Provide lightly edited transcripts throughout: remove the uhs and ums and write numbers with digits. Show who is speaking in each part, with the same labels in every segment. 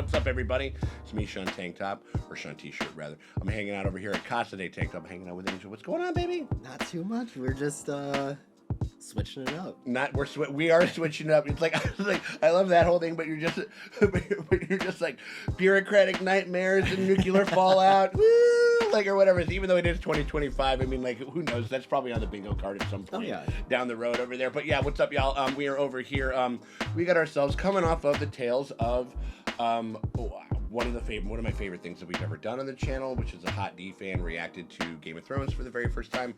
Speaker 1: What's up, everybody? It's me, Sean Tank Top, or Sean T-Shirt, rather. I'm hanging out over here at Casa de Tank Top. I'm hanging out with Angel. What's going on, baby?
Speaker 2: Not too much. We're just switching it up.
Speaker 1: We are switching up. It's like I love that whole thing, but you're just like bureaucratic nightmares and nuclear fallout, woo, like or whatever. Even though it is 2025, I mean, like who knows? That's probably on the bingo card at some point down the road over there. But yeah, what's up, y'all? We are over here. We got ourselves coming off of the tales of one of my favorite things that we've ever done on the channel, which is a Hot D fan reacted to Game of Thrones for the very first time.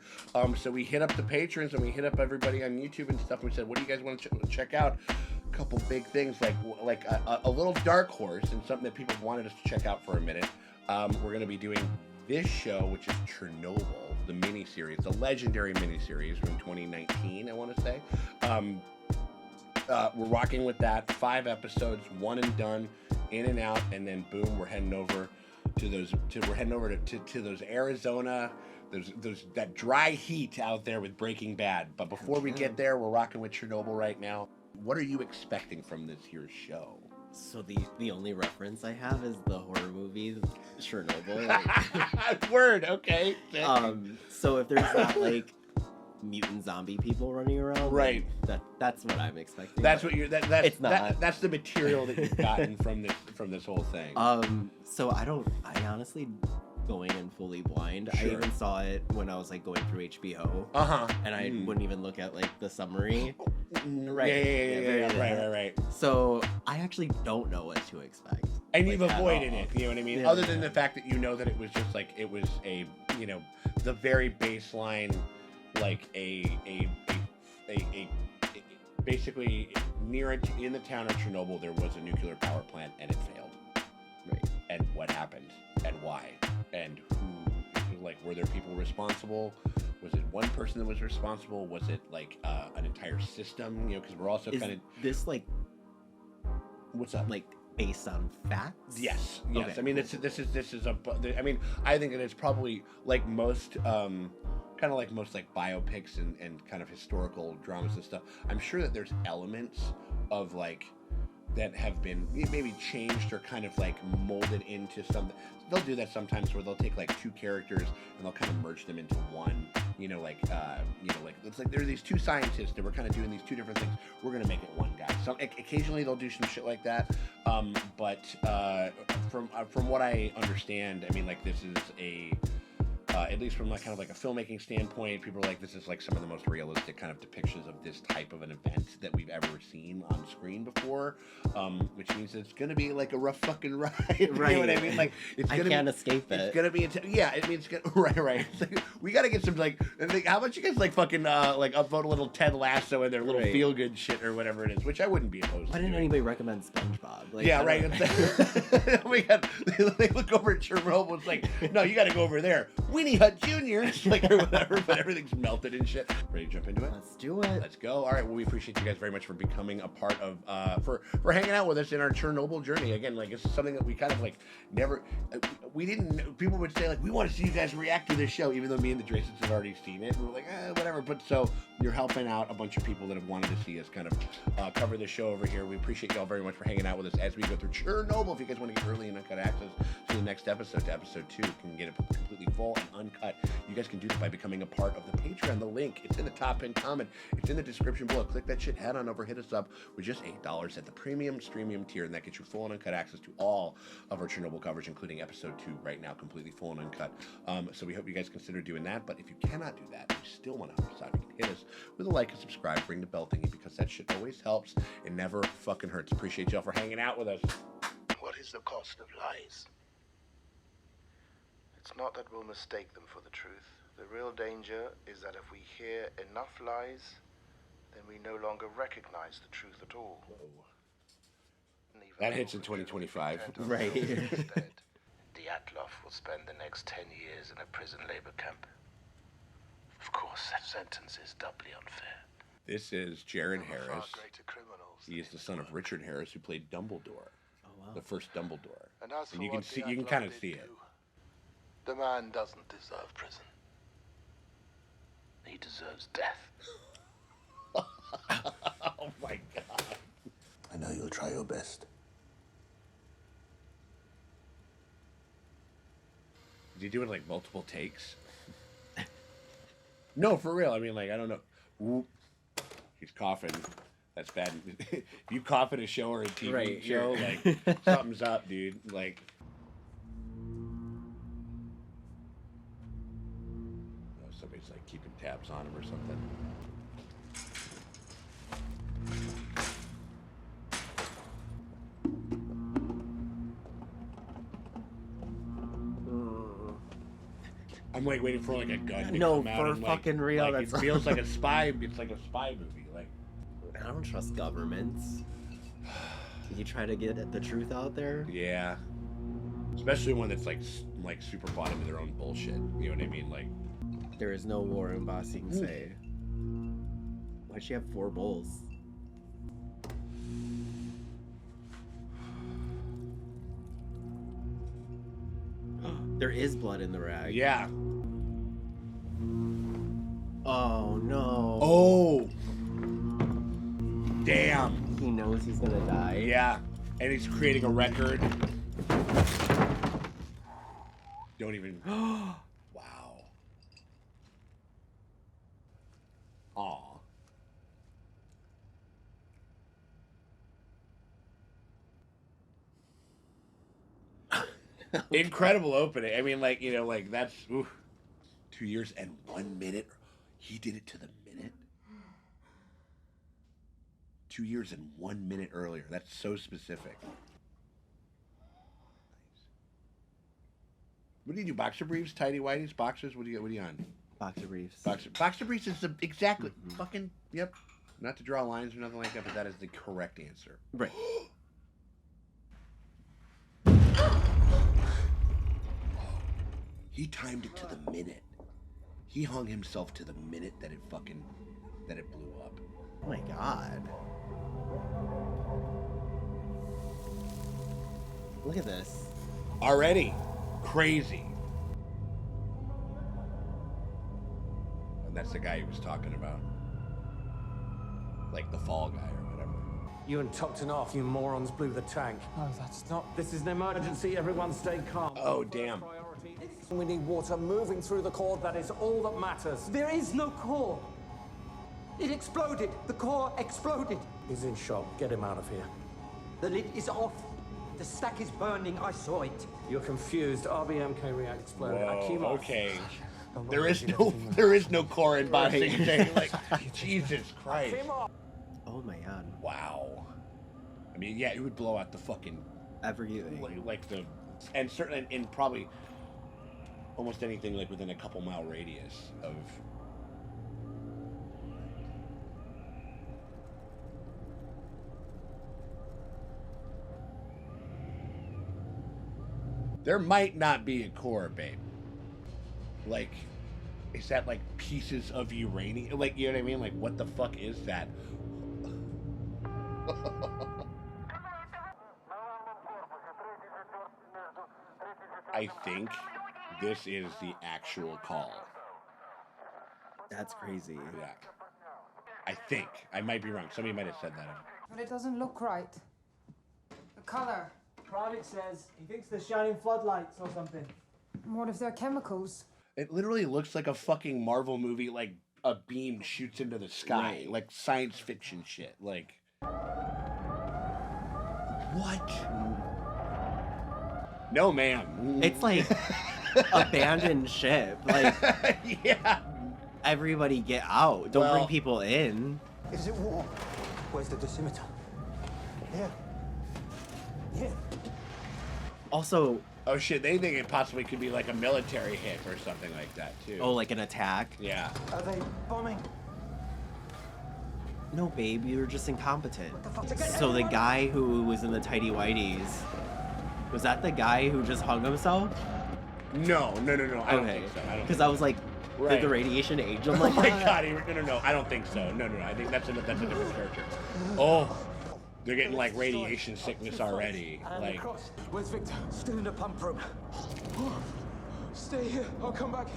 Speaker 1: So we hit up the patrons and we hit up everybody on YouTube and stuff. And we said, what do you guys want to check out? A couple big things, like a little dark horse and something that people wanted us to check out for a minute. We're going to be doing this show, which is Chernobyl, the miniseries, the legendary miniseries from 2019, I want to say. We're rocking with that. 5 episodes, one and done, in and out, and then boom, we're heading over to those Arizona, that dry heat out there with Breaking Bad. But before we get there, we're rocking with Chernobyl right now. What are you expecting from this here show?
Speaker 2: So the only reference I have is the horror movie Chernobyl.
Speaker 1: Word, okay.
Speaker 2: So if there's not like mutant zombie people running around,
Speaker 1: right?
Speaker 2: That's what I'm expecting.
Speaker 1: That's what you're. It's
Speaker 2: not.
Speaker 1: That's the material that you've gotten from this whole thing.
Speaker 2: So I honestly going in fully blind.
Speaker 1: Sure.
Speaker 2: I even saw it when I was like going through HBO. And I wouldn't even look at like the summary.
Speaker 1: Right. Yeah. Right.
Speaker 2: So I actually don't know what to expect.
Speaker 1: And you've avoided it. You know what I mean? Other than the fact that you know that it was just like it was a the very baseline. Like a basically near it in the town of Chernobyl, there was a nuclear power plant and it failed.
Speaker 2: Right.
Speaker 1: And what happened and why and who, like, were there people responsible? Was it one person that was responsible? Was it like an entire system? Because we're also kind of
Speaker 2: this like
Speaker 1: what's up?
Speaker 2: Like based on facts?
Speaker 1: Yes.
Speaker 2: Okay.
Speaker 1: I mean, this is I mean, I think that it's probably like most. Kind of like most like biopics and kind of historical dramas and stuff. I'm sure that there's elements of like that have been maybe changed or kind of like molded into something. They'll do that sometimes where they'll take like 2 characters and they'll kind of merge them into one. Like it's like there are these 2 scientists that we're kind of doing these 2 different things. We're gonna make it one guy. So occasionally they'll do some shit like that. But from what I understand, I mean, like this is at least from like kind of like a filmmaking standpoint, people are like, this is like some of the most realistic kind of depictions of this type of an event that we've ever seen on screen before, which means it's gonna be like a rough fucking ride.
Speaker 2: Right.
Speaker 1: You know what I mean? Like
Speaker 2: I can't escape it.
Speaker 1: It's gonna be it's gonna right. It's like, we gotta get some like how about you guys like fucking like upvote a little Ted Lasso and their little feel good shit or whatever it is, which I wouldn't be opposed to.
Speaker 2: Why didn't anybody recommend SpongeBob? Like,
Speaker 1: yeah, right. Oh my God, they look over at Chernobyl. It's like, no, you gotta go over there. Winnie Hut Jr. like or whatever, but everything's melted and shit. Ready to jump into it?
Speaker 2: Let's do it.
Speaker 1: Let's go. All right. Well, we appreciate you guys very much for becoming a part of for hanging out with us in our Chernobyl journey. Again, like this is something that we kind of like never we didn't. People would say like, we want to see you guys react to this show, even though me and the Draysons had already seen it. And we're like, whatever. But so you're helping out a bunch of people that have wanted to see us kind of cover the show over here. We appreciate y'all very much for hanging out with us as we go through Chernobyl. If you guys want to get early and uncut access to the next episode, to episode 2, you can get it completely full and uncut. You guys can do that by becoming a part of the Patreon. The link, it's in the top pinned comment. It's in the description below. Click that shit, head on over, hit us up with just $8 at the premium streamium tier, and that gets you full and uncut access to all of our Chernobyl coverage, including episode 2 right now, completely full and uncut. So we hope you guys consider doing that. But if you cannot do that, you still want to help us out, you can hit us with a like and subscribe, ring the bell thingy, because that shit always helps and never fucking hurts. Appreciate y'all for hanging out with us.
Speaker 3: What is the cost of lies? It's not that we'll mistake them for the truth. The real danger is that if we hear enough lies, then we no longer recognize the truth at all.
Speaker 1: That hits in 2025.
Speaker 2: Right.
Speaker 3: Instead, Dyatlov will spend the next 10 years in a prison labor camp. Of course, that sentence is doubly unfair.
Speaker 1: This is Jared Harris.
Speaker 3: Far greater criminals
Speaker 1: He is the son of Richard Harris, who played Dumbledore.
Speaker 2: Oh wow.
Speaker 1: The first Dumbledore.
Speaker 3: And as for
Speaker 1: you can
Speaker 3: what
Speaker 1: see, you can
Speaker 3: Dyatlov
Speaker 1: kind of
Speaker 3: did
Speaker 1: see
Speaker 3: do,
Speaker 1: it.
Speaker 3: The man doesn't deserve prison. He deserves death.
Speaker 1: Oh my God.
Speaker 3: I know you'll try your best.
Speaker 1: Did you do it like multiple takes? No, for real. I mean, like, I don't know. Ooh, he's coughing. That's bad. If you cough at a show or a TV show, like, something's up, dude. Like, oh, somebody's like keeping tabs on him or something. I'm like waiting for like a gun to come out.
Speaker 2: No, for
Speaker 1: and,
Speaker 2: fucking real.
Speaker 1: Like,
Speaker 2: That's
Speaker 1: it feels like a spy. It's like a spy movie. Like,
Speaker 2: I don't trust governments. You try to get the truth out there.
Speaker 1: yeah, especially one that's like super bought into their own bullshit. You know what I mean? Like,
Speaker 2: there is no war in Ba Sing Se. Why'd she have 4 bowls? There is blood in the rag.
Speaker 1: yeah.
Speaker 2: Oh no.
Speaker 1: Oh. Damn.
Speaker 2: He knows he's gonna die.
Speaker 1: Yeah, and he's creating a record. Don't even. Wow. Aw. Incredible opening. I mean, like, you know, like that's 2 years and 1 minute. He did it to the minute. 2 years and 1 minute earlier. That's so specific. Nice. What do you do? Boxer briefs, tidy whities, boxers? What do you on?
Speaker 2: Boxer briefs.
Speaker 1: Boxer briefs is the exactly fucking yep. Not to draw lines or nothing like that, but that is the correct answer.
Speaker 2: Right.
Speaker 1: He timed it to the minute. He hung himself to the minute that it blew up.
Speaker 2: Oh my god. Look at this.
Speaker 1: Already. Crazy. And that's the guy he was talking about. Like the fall guy or whatever.
Speaker 4: You and Toktanov, you morons, blew the tank.
Speaker 5: No, that's not.
Speaker 4: This is an emergency. Everyone stay calm.
Speaker 1: Oh, damn.
Speaker 4: We need water moving through the core. That is all that matters.
Speaker 5: There is no core. It exploded. The core exploded.
Speaker 4: He's in shock. Get him out of here.
Speaker 5: The lid is off. The stack is burning. I saw it.
Speaker 4: You're confused. RBMK react exploded.
Speaker 1: Whoa,
Speaker 4: Akimov.
Speaker 1: okay. There is no core in Ba Sing Se. Like, Jesus Christ.
Speaker 4: Akimov.
Speaker 2: Oh my god.
Speaker 1: Wow. I mean, yeah, it would blow out the fucking
Speaker 2: Everything.
Speaker 1: like the, and certainly in probably almost anything like within a couple mile radius of. There might not be a core, babe. Like, is that like pieces of uranium? Like, you know what I mean? Like, what the fuck is that? I think this is the actual call.
Speaker 2: That's crazy.
Speaker 1: Yeah. I think. I might be wrong. Somebody might have said that.
Speaker 6: But it doesn't look right. The color.
Speaker 7: Private says he thinks they're shining floodlights or something.
Speaker 6: What if they're chemicals?
Speaker 1: It literally looks like a fucking Marvel movie, like a beam shoots into the sky.
Speaker 2: Right.
Speaker 1: Like science fiction shit. Like. What? No, ma'am.
Speaker 2: It's like abandoned ship. Like,
Speaker 1: yeah.
Speaker 2: everybody get out. Don't
Speaker 1: Well-
Speaker 2: bring people in.
Speaker 5: Is it warm? Where's the dosimeter? Here. Here.
Speaker 2: Also,
Speaker 1: Oh shit, they think it possibly could be like a military hit or something like that too.
Speaker 2: oh, like an attack.
Speaker 1: Yeah.
Speaker 5: Are they bombing?
Speaker 2: No, babe, you're just incompetent.
Speaker 5: fuck?
Speaker 2: So the guy who was in the tidy whities, was that the guy who just hung himself?
Speaker 1: No. I don't think so. I don't
Speaker 2: Because I was like,
Speaker 1: Right.
Speaker 2: did the radiation age him
Speaker 1: Oh
Speaker 2: like
Speaker 1: my
Speaker 2: that?
Speaker 1: god, no, I don't think so. No, I think that's a different character. Oh, they're getting like radiation sickness already.
Speaker 5: And
Speaker 1: Like,
Speaker 5: across. Where's Victor? Still in the pump room. Stay here. I'll come back.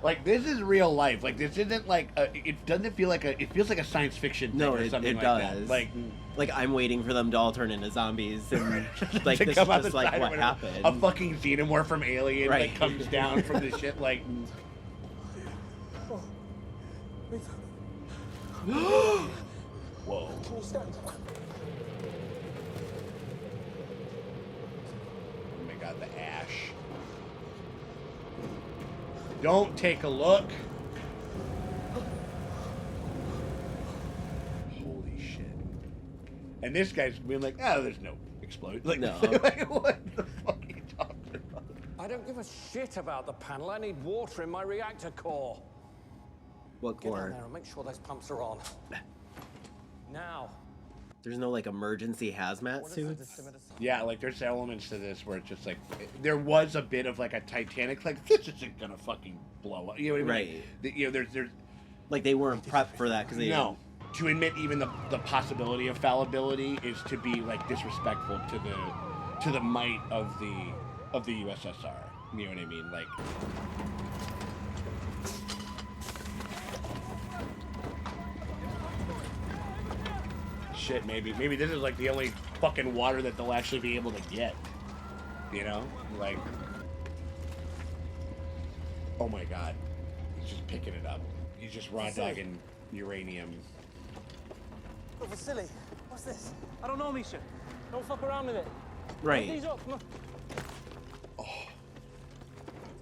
Speaker 1: Like, this is real life. Like, this isn't like it doesn't feel like it feels like a science fiction thing or something like that.
Speaker 2: Like I'm waiting for them to all turn into zombies and like
Speaker 1: to
Speaker 2: this is
Speaker 1: come out
Speaker 2: just
Speaker 1: the
Speaker 2: like
Speaker 1: side
Speaker 2: what
Speaker 1: of
Speaker 2: happened.
Speaker 1: A fucking xenomorph from Alien
Speaker 2: Right.
Speaker 1: like comes down from the ship like. Whoa.
Speaker 5: Can you stand?
Speaker 1: Oh my god, the ash. Don't take a look. Holy shit. And this guy's being like, oh, there's no explosion. Like,
Speaker 2: No.
Speaker 1: like, what the fuck are you talking about?
Speaker 4: I don't give a shit about the panel. I need water in my reactor core.
Speaker 2: What
Speaker 4: Get down
Speaker 2: core?
Speaker 4: there and make sure those pumps are on. Now.
Speaker 2: There's no like emergency hazmat
Speaker 4: What is the
Speaker 2: suits.
Speaker 4: dosimeter?
Speaker 1: Yeah, like there's elements to this where it's just like there was a bit of like a Titanic, like this isn't gonna fucking blow up. You know what I mean?
Speaker 2: Right.
Speaker 1: You know, there's
Speaker 2: Like they weren't prepped for that because they
Speaker 1: no. To admit even the possibility of fallibility is to be like disrespectful to the might of the USSR. You know what I mean? Like. Shit, maybe this is like the only fucking water that they'll actually be able to get. You know? Like. Oh my god. He's just picking it up. He's just raw dogging uranium.
Speaker 7: Oh, Vasily, what's this? I don't know, Misha. Don't fuck around with it.
Speaker 2: Right.
Speaker 7: These up. Come on.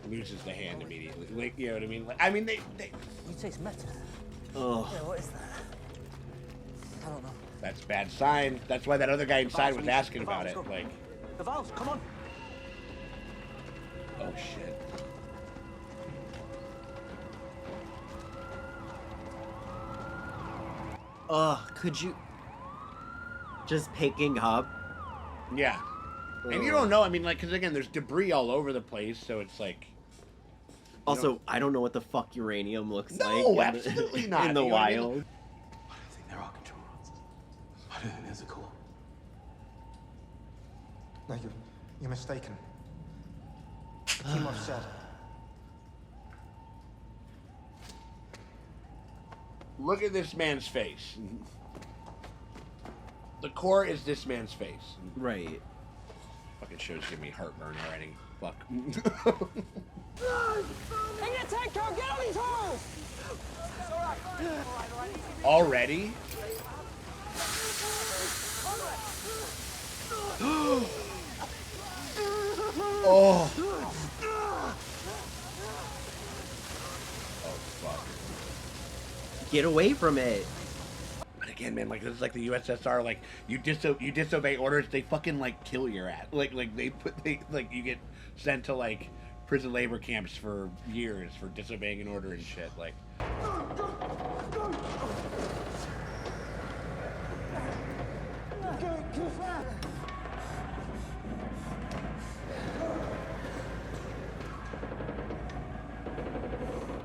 Speaker 1: Loses the hand immediately. Like, you know what I mean? Like, I mean, they
Speaker 7: You taste metal.
Speaker 2: Oh.
Speaker 7: Yeah, what is that? I don't know.
Speaker 1: that's a bad sign. That's why that other guy inside was
Speaker 7: Misha.
Speaker 1: asking
Speaker 7: The
Speaker 1: about
Speaker 7: valves,
Speaker 1: it.
Speaker 7: go.
Speaker 1: Like,
Speaker 7: The valves, come on.
Speaker 1: oh shit.
Speaker 2: Could you just picking up?
Speaker 1: Yeah. And you don't know, I mean, like, because again, there's debris all over the place, so it's like.
Speaker 2: Also, I don't know what the fuck uranium looks
Speaker 1: No,
Speaker 2: like.
Speaker 1: absolutely not.
Speaker 2: In the
Speaker 1: You know what I mean?
Speaker 2: wild.
Speaker 5: I don't think there are control rods. I don't think there's a core. No, you're mistaken. Akimov said.
Speaker 1: Look at this man's face. The core is this man's face.
Speaker 2: Right.
Speaker 1: Fucking show's giving me heartburn already. Fuck.
Speaker 7: Hey, get a tank car, get on these holes! It's all right. All right.
Speaker 1: Already? Oh. Oh, fuck.
Speaker 2: Get away from it.
Speaker 1: But again, man, like, this is like the USSR. Like, you disobey orders, they fucking, like, kill your ass. Like, you get sent to, like, prison labor camps for years for disobeying an order and shit. Like.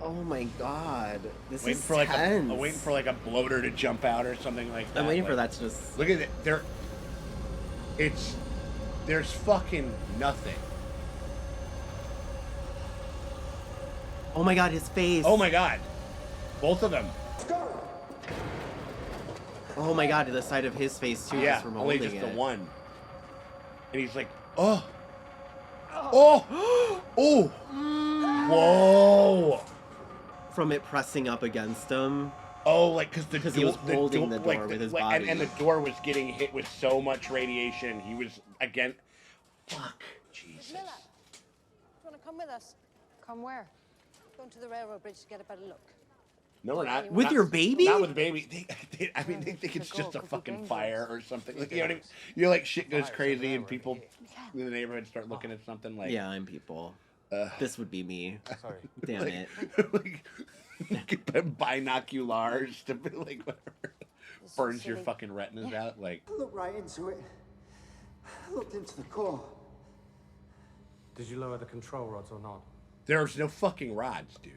Speaker 2: Oh my god. This
Speaker 1: Waiting
Speaker 2: is
Speaker 1: for like
Speaker 2: tense.
Speaker 1: waiting for like a bloater to jump out or something like that.
Speaker 2: I'm waiting
Speaker 1: like,
Speaker 2: for that to just...
Speaker 1: Look at it. There's fucking nothing.
Speaker 2: Oh my god, his face.
Speaker 1: Oh my god. Both of them.
Speaker 2: Oh my god, to the side of his face too.
Speaker 1: Yeah,
Speaker 2: just from
Speaker 1: only
Speaker 2: holding
Speaker 1: just the
Speaker 2: it.
Speaker 1: one. And he's like, oh. Oh. Oh. Whoa.
Speaker 2: From it pressing up against him.
Speaker 1: Oh, like because
Speaker 2: he was holding the door with his body.
Speaker 1: and the door was getting hit with so much radiation. He was again. Fuck. Jesus.
Speaker 8: Miller, do you want to come with us?
Speaker 6: Come where?
Speaker 8: Going to the railroad bridge to get a better look.
Speaker 1: No, we're not.
Speaker 2: With
Speaker 1: Not-
Speaker 2: your baby?
Speaker 1: Not with the baby. I mean, they think it's
Speaker 6: The
Speaker 1: just
Speaker 6: goal
Speaker 1: a
Speaker 6: could be
Speaker 1: fucking
Speaker 6: dangerous.
Speaker 1: fire or something. Like, you know what I mean? You're like, shit goes crazy and people in the neighborhood start looking at something like.
Speaker 2: Yeah, I'm people. This would be me.
Speaker 5: Sorry.
Speaker 2: Damn
Speaker 1: like,
Speaker 2: it.
Speaker 1: like binoculars to be like whatever.
Speaker 8: This is
Speaker 1: Burns your
Speaker 8: silly.
Speaker 1: fucking retinas out. Like,
Speaker 5: I looked right into it. I looked into the core.
Speaker 4: Did you lower the control rods or not?
Speaker 1: there's no fucking rods, dude.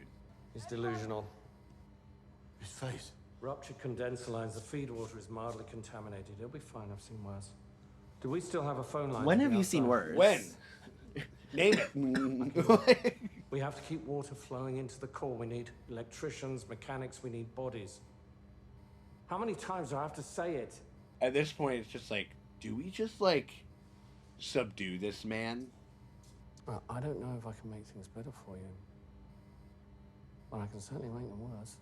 Speaker 4: He's delusional.
Speaker 5: His face.
Speaker 4: Ruptured condenser lines. The feed water is mildly contaminated. He'll be fine. I've seen worse. Do we still have a phone line?
Speaker 2: When
Speaker 4: to
Speaker 2: have
Speaker 4: the
Speaker 2: you seen
Speaker 4: outside?
Speaker 2: worse?
Speaker 1: When? Name it.
Speaker 4: We have to keep water flowing into the core. We need electricians, mechanics, we need bodies. How many times do I have to say it?
Speaker 1: At this point, it's just like, do we just, like, subdue this man?
Speaker 4: Well, I don't know if I can make things better for you. But I can certainly make them worse.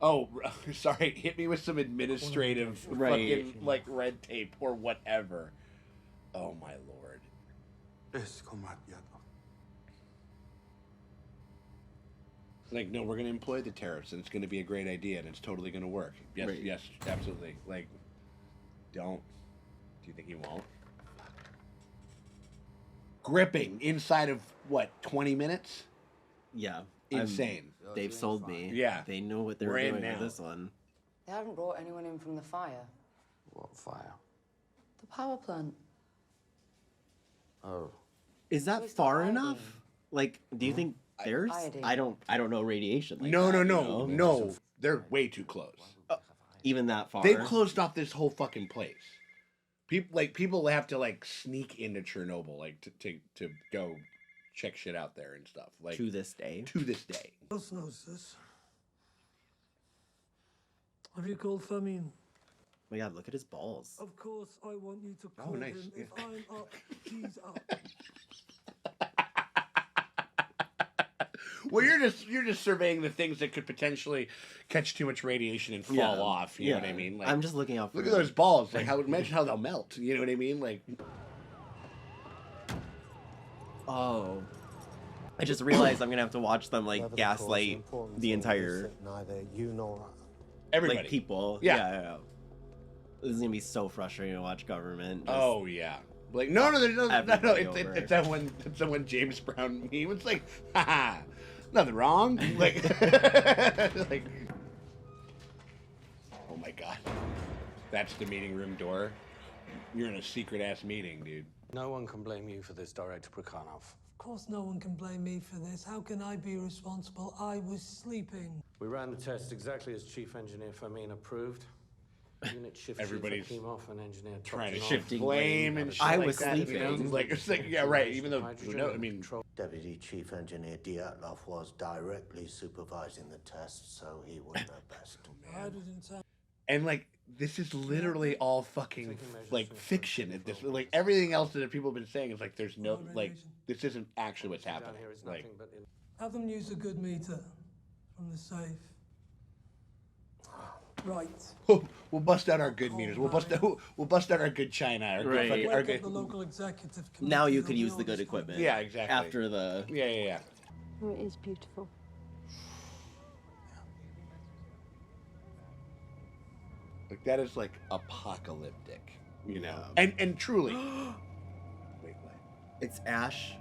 Speaker 1: Oh, sorry. Hit me with some administrative fucking, like, red tape or whatever. Oh, my lord. Like, no, we're going to employ the tariffs, and it's going to be a great idea, and it's totally going to work. Yes, yes, absolutely. Like, don't. Do you think he won't? Gripping inside of, what, 20 minutes?
Speaker 2: Yeah.
Speaker 1: Insane.
Speaker 2: They've sold me.
Speaker 1: Yeah.
Speaker 2: They know what they're doing with this one.
Speaker 6: They haven't brought anyone in from the fire.
Speaker 5: What fire?
Speaker 6: The power plant.
Speaker 5: Oh.
Speaker 2: Is that
Speaker 6: Where's the
Speaker 2: far
Speaker 6: iodine?
Speaker 2: enough? Like, do you think there's?
Speaker 6: Iodine.
Speaker 2: I don't know radiation. Like
Speaker 1: No,
Speaker 2: that,
Speaker 1: no.
Speaker 2: you know?
Speaker 1: They're way too close.
Speaker 2: Even that far.
Speaker 1: They've closed off this whole fucking place. People have to like sneak into Chernobyl, like to go check shit out there and stuff. Like
Speaker 2: to this day.
Speaker 1: To this day.
Speaker 9: Who else knows this? Have you called Fermin?
Speaker 2: Oh my god, look at his balls.
Speaker 9: Of course, I want you to call
Speaker 1: nice.
Speaker 9: him. If
Speaker 1: Yeah.
Speaker 9: I'm up, he's up.
Speaker 1: Well, you're just surveying the things that could potentially catch too much radiation and fall off. You know what I mean? Like,
Speaker 2: I'm just looking out for
Speaker 1: look at those balls. Like, imagine how they'll melt. You know what I mean? Like,
Speaker 2: oh, I just realized I'm gonna have to watch them like gaslight the entire
Speaker 5: neither you nor
Speaker 1: everybody.
Speaker 2: like people.
Speaker 1: Yeah.
Speaker 2: This is gonna be so frustrating to watch government. Just,
Speaker 1: Oh yeah. Like no, there's no.
Speaker 2: Everybody
Speaker 1: It's that one James Brown meme. It's like, haha, nothing wrong. Like, like, oh my god, that's the meeting room door. You're in a secret ass meeting, dude.
Speaker 4: No one can blame you for this, Director Prokhanov.
Speaker 9: Of course, no one can blame me for this. How can I be responsible? I was sleeping.
Speaker 4: We ran the test exactly as Chief Engineer Fermin approved. Unit shift
Speaker 1: Everybody's
Speaker 4: came off and engineer
Speaker 1: trying to
Speaker 4: Tropchinov.
Speaker 1: shift blame and shit
Speaker 2: I
Speaker 1: like
Speaker 2: was
Speaker 1: that, you know?
Speaker 2: sleeping.
Speaker 1: Like it's like yeah, right. Even though
Speaker 4: Hydrogen
Speaker 1: no, I mean,
Speaker 4: control.
Speaker 5: Deputy Chief Engineer Dyatlov was directly supervising the test, so he would know best.
Speaker 9: Hydrogen tank.
Speaker 1: and like this is literally all fucking like fiction at this. Like everything else that people have been saying is like there's no like this isn't actually what's
Speaker 4: Down
Speaker 1: happening.
Speaker 4: here is
Speaker 1: Like
Speaker 4: nothing but
Speaker 9: Have them use a good meter from the safe. Right.
Speaker 1: we'll bust out our good meters. We'll bust out our good china. Our
Speaker 2: Right.
Speaker 1: good, fucking, our
Speaker 9: Wake
Speaker 1: good,
Speaker 9: up the local executive committee.
Speaker 2: now you
Speaker 9: They'll
Speaker 2: could
Speaker 9: be
Speaker 2: use
Speaker 9: all
Speaker 2: the good
Speaker 9: this
Speaker 2: equipment.
Speaker 1: yeah, exactly.
Speaker 2: After the
Speaker 1: yeah.
Speaker 8: Oh, it is beautiful.
Speaker 1: Like that is like apocalyptic, you know.
Speaker 2: Yeah.
Speaker 1: And truly. Wait, what?
Speaker 2: it's Ash.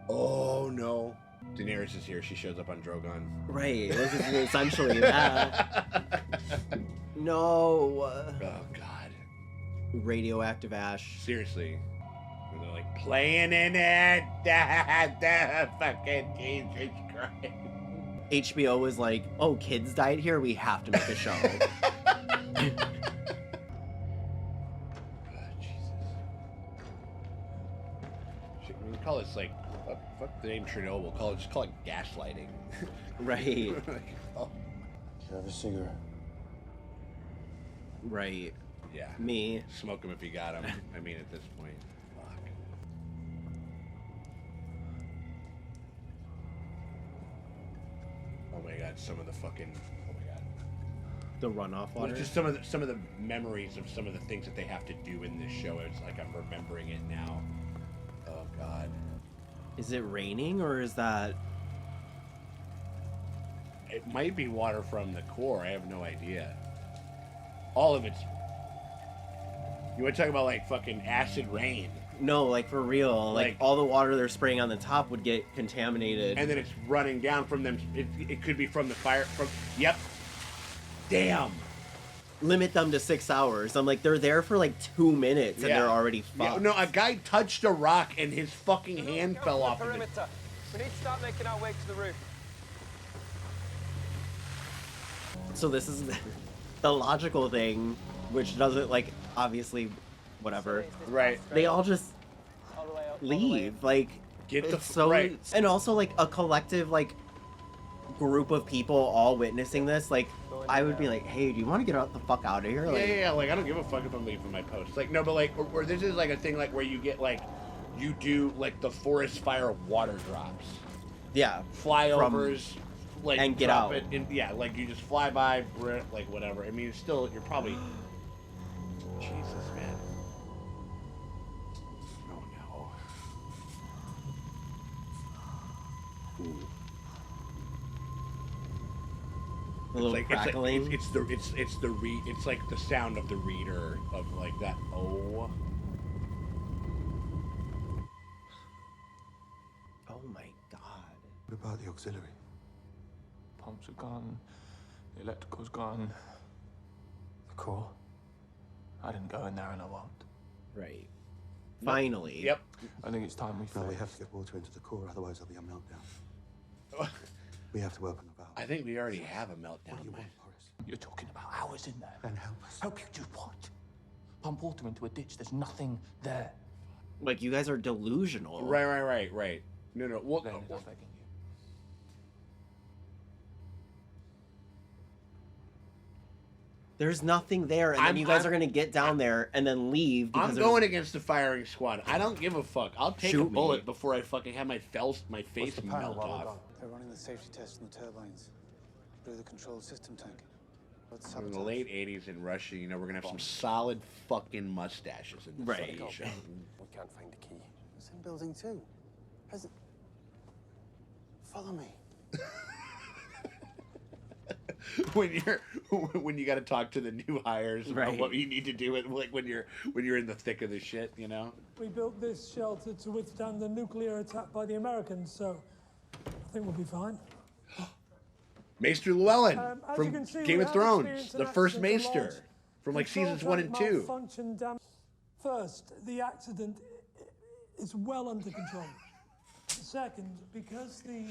Speaker 1: Oh no. Daenerys is here. She shows up on Drogon.
Speaker 2: Right. This is essentially that. No.
Speaker 1: Oh god.
Speaker 2: Radioactive Ash.
Speaker 1: Seriously. And they're like playing in it. Fucking Jesus Christ.
Speaker 2: HBO was like, oh, kids died here. We have to make a show.
Speaker 1: Jesus. We can call this like fuck the name Chernobyl. Just call it gaslighting.
Speaker 2: Right.
Speaker 1: Like, oh,
Speaker 5: You have a cigarette?
Speaker 2: Right.
Speaker 1: yeah.
Speaker 2: Me.
Speaker 1: Smoke him if you got him. I mean, at this point. Fuck. Oh my god, some of the fucking. Oh my god.
Speaker 2: The runoff
Speaker 1: Well,
Speaker 2: water.
Speaker 1: just some of the memories of some of the things that they have to do in this show. It's like I'm remembering it now. Oh god.
Speaker 2: Is it raining or is that?
Speaker 1: It might be water from the core. I have no idea. All of it's. You want to talk about like fucking acid rain,
Speaker 2: No, like for real. Like
Speaker 1: Like-
Speaker 2: all the water they're spraying on the top would get contaminated.
Speaker 1: and then it's running down from them. It could be from the fire. From yep. Damn.
Speaker 2: Limit them to 6 hours. I'm like, they're there for like 2 minutes and
Speaker 1: Yeah.
Speaker 2: they're already
Speaker 1: Yeah,
Speaker 2: fucked.
Speaker 1: no, a guy touched a rock and his fucking hand fell off of it.
Speaker 7: Perimeter. We need to start making our way to the roof.
Speaker 2: So this is the logical thing, which doesn't like obviously, whatever.
Speaker 1: Right.
Speaker 2: They all just
Speaker 7: All the way up.
Speaker 2: leave. Like,
Speaker 1: Get the
Speaker 2: it's so
Speaker 1: right.
Speaker 2: and also like a collective like group of people all witnessing this. Like, I would be like, hey, do you want to get the fuck out of here? Like,
Speaker 1: Yeah. Like, I don't give a fuck if I'm leaving my post. Like, no, but like, or this is like a thing like where you get like, you do like the forest fire water drops.
Speaker 2: yeah,
Speaker 1: Flyovers, like,
Speaker 2: and get
Speaker 1: drop
Speaker 2: out.
Speaker 1: It in, yeah, like you just fly by, like whatever. I mean, it's still, you're probably. Jesus, man. Oh no. Ooh.
Speaker 2: a little
Speaker 1: It's
Speaker 2: crackling.
Speaker 1: like, it's like the sound of the reader of like that. Oh.
Speaker 2: Oh my god.
Speaker 5: What about the auxiliary?
Speaker 7: Pumps are gone. The electrical's gone.
Speaker 5: The core?
Speaker 7: I didn't go in there and I won't.
Speaker 2: Right. Finally.
Speaker 1: Yep.
Speaker 7: I think it's time we
Speaker 5: No, we
Speaker 7: face.
Speaker 5: have to get water into the core, otherwise there'll be a meltdown. We have to open the valve.
Speaker 1: I think we already have a meltdown.
Speaker 5: What do you
Speaker 1: man.
Speaker 5: want, Boris?
Speaker 7: You're talking about hours in there.
Speaker 5: Then help us.
Speaker 7: Help you do what? Pump water into a ditch. There's nothing there.
Speaker 2: Like, you guys are delusional.
Speaker 1: Right. No. Well,
Speaker 7: Then it's begging you.
Speaker 2: There's nothing there, and then you guys are gonna get down there and then leave. Because
Speaker 1: I'm going against the firing squad. I don't give a fuck. I'll take a
Speaker 2: Shoot me.
Speaker 1: bullet before I fucking have my face
Speaker 5: What's the panel
Speaker 1: melt
Speaker 5: while we're
Speaker 1: off.
Speaker 5: gone? They're running the safety tests on the turbines. Blew the control system tank.
Speaker 1: In the late 80s in Russia, you know, we're gonna have some solid fucking mustaches in this
Speaker 2: Right.
Speaker 1: fucking show.
Speaker 5: We can't find the key. It's in building 2. Follow me.
Speaker 1: when you got to talk to the new hires about
Speaker 2: Right.
Speaker 1: what you need to do it, like when you're in the thick of the shit, you know.
Speaker 9: We built this shelter to withstand the nuclear attack by the Americans, so I think we'll be fine.
Speaker 1: Maester Llewellyn
Speaker 9: As you
Speaker 1: from
Speaker 9: can see,
Speaker 1: Game
Speaker 9: we
Speaker 1: of
Speaker 9: have
Speaker 1: Thrones,
Speaker 9: experienced
Speaker 1: the
Speaker 9: an
Speaker 1: first
Speaker 9: accident at
Speaker 1: Maester
Speaker 9: launch.
Speaker 1: from like
Speaker 9: Control
Speaker 1: seasons 1 and 2.
Speaker 9: malfunction First, the accident is well under control. Second, because the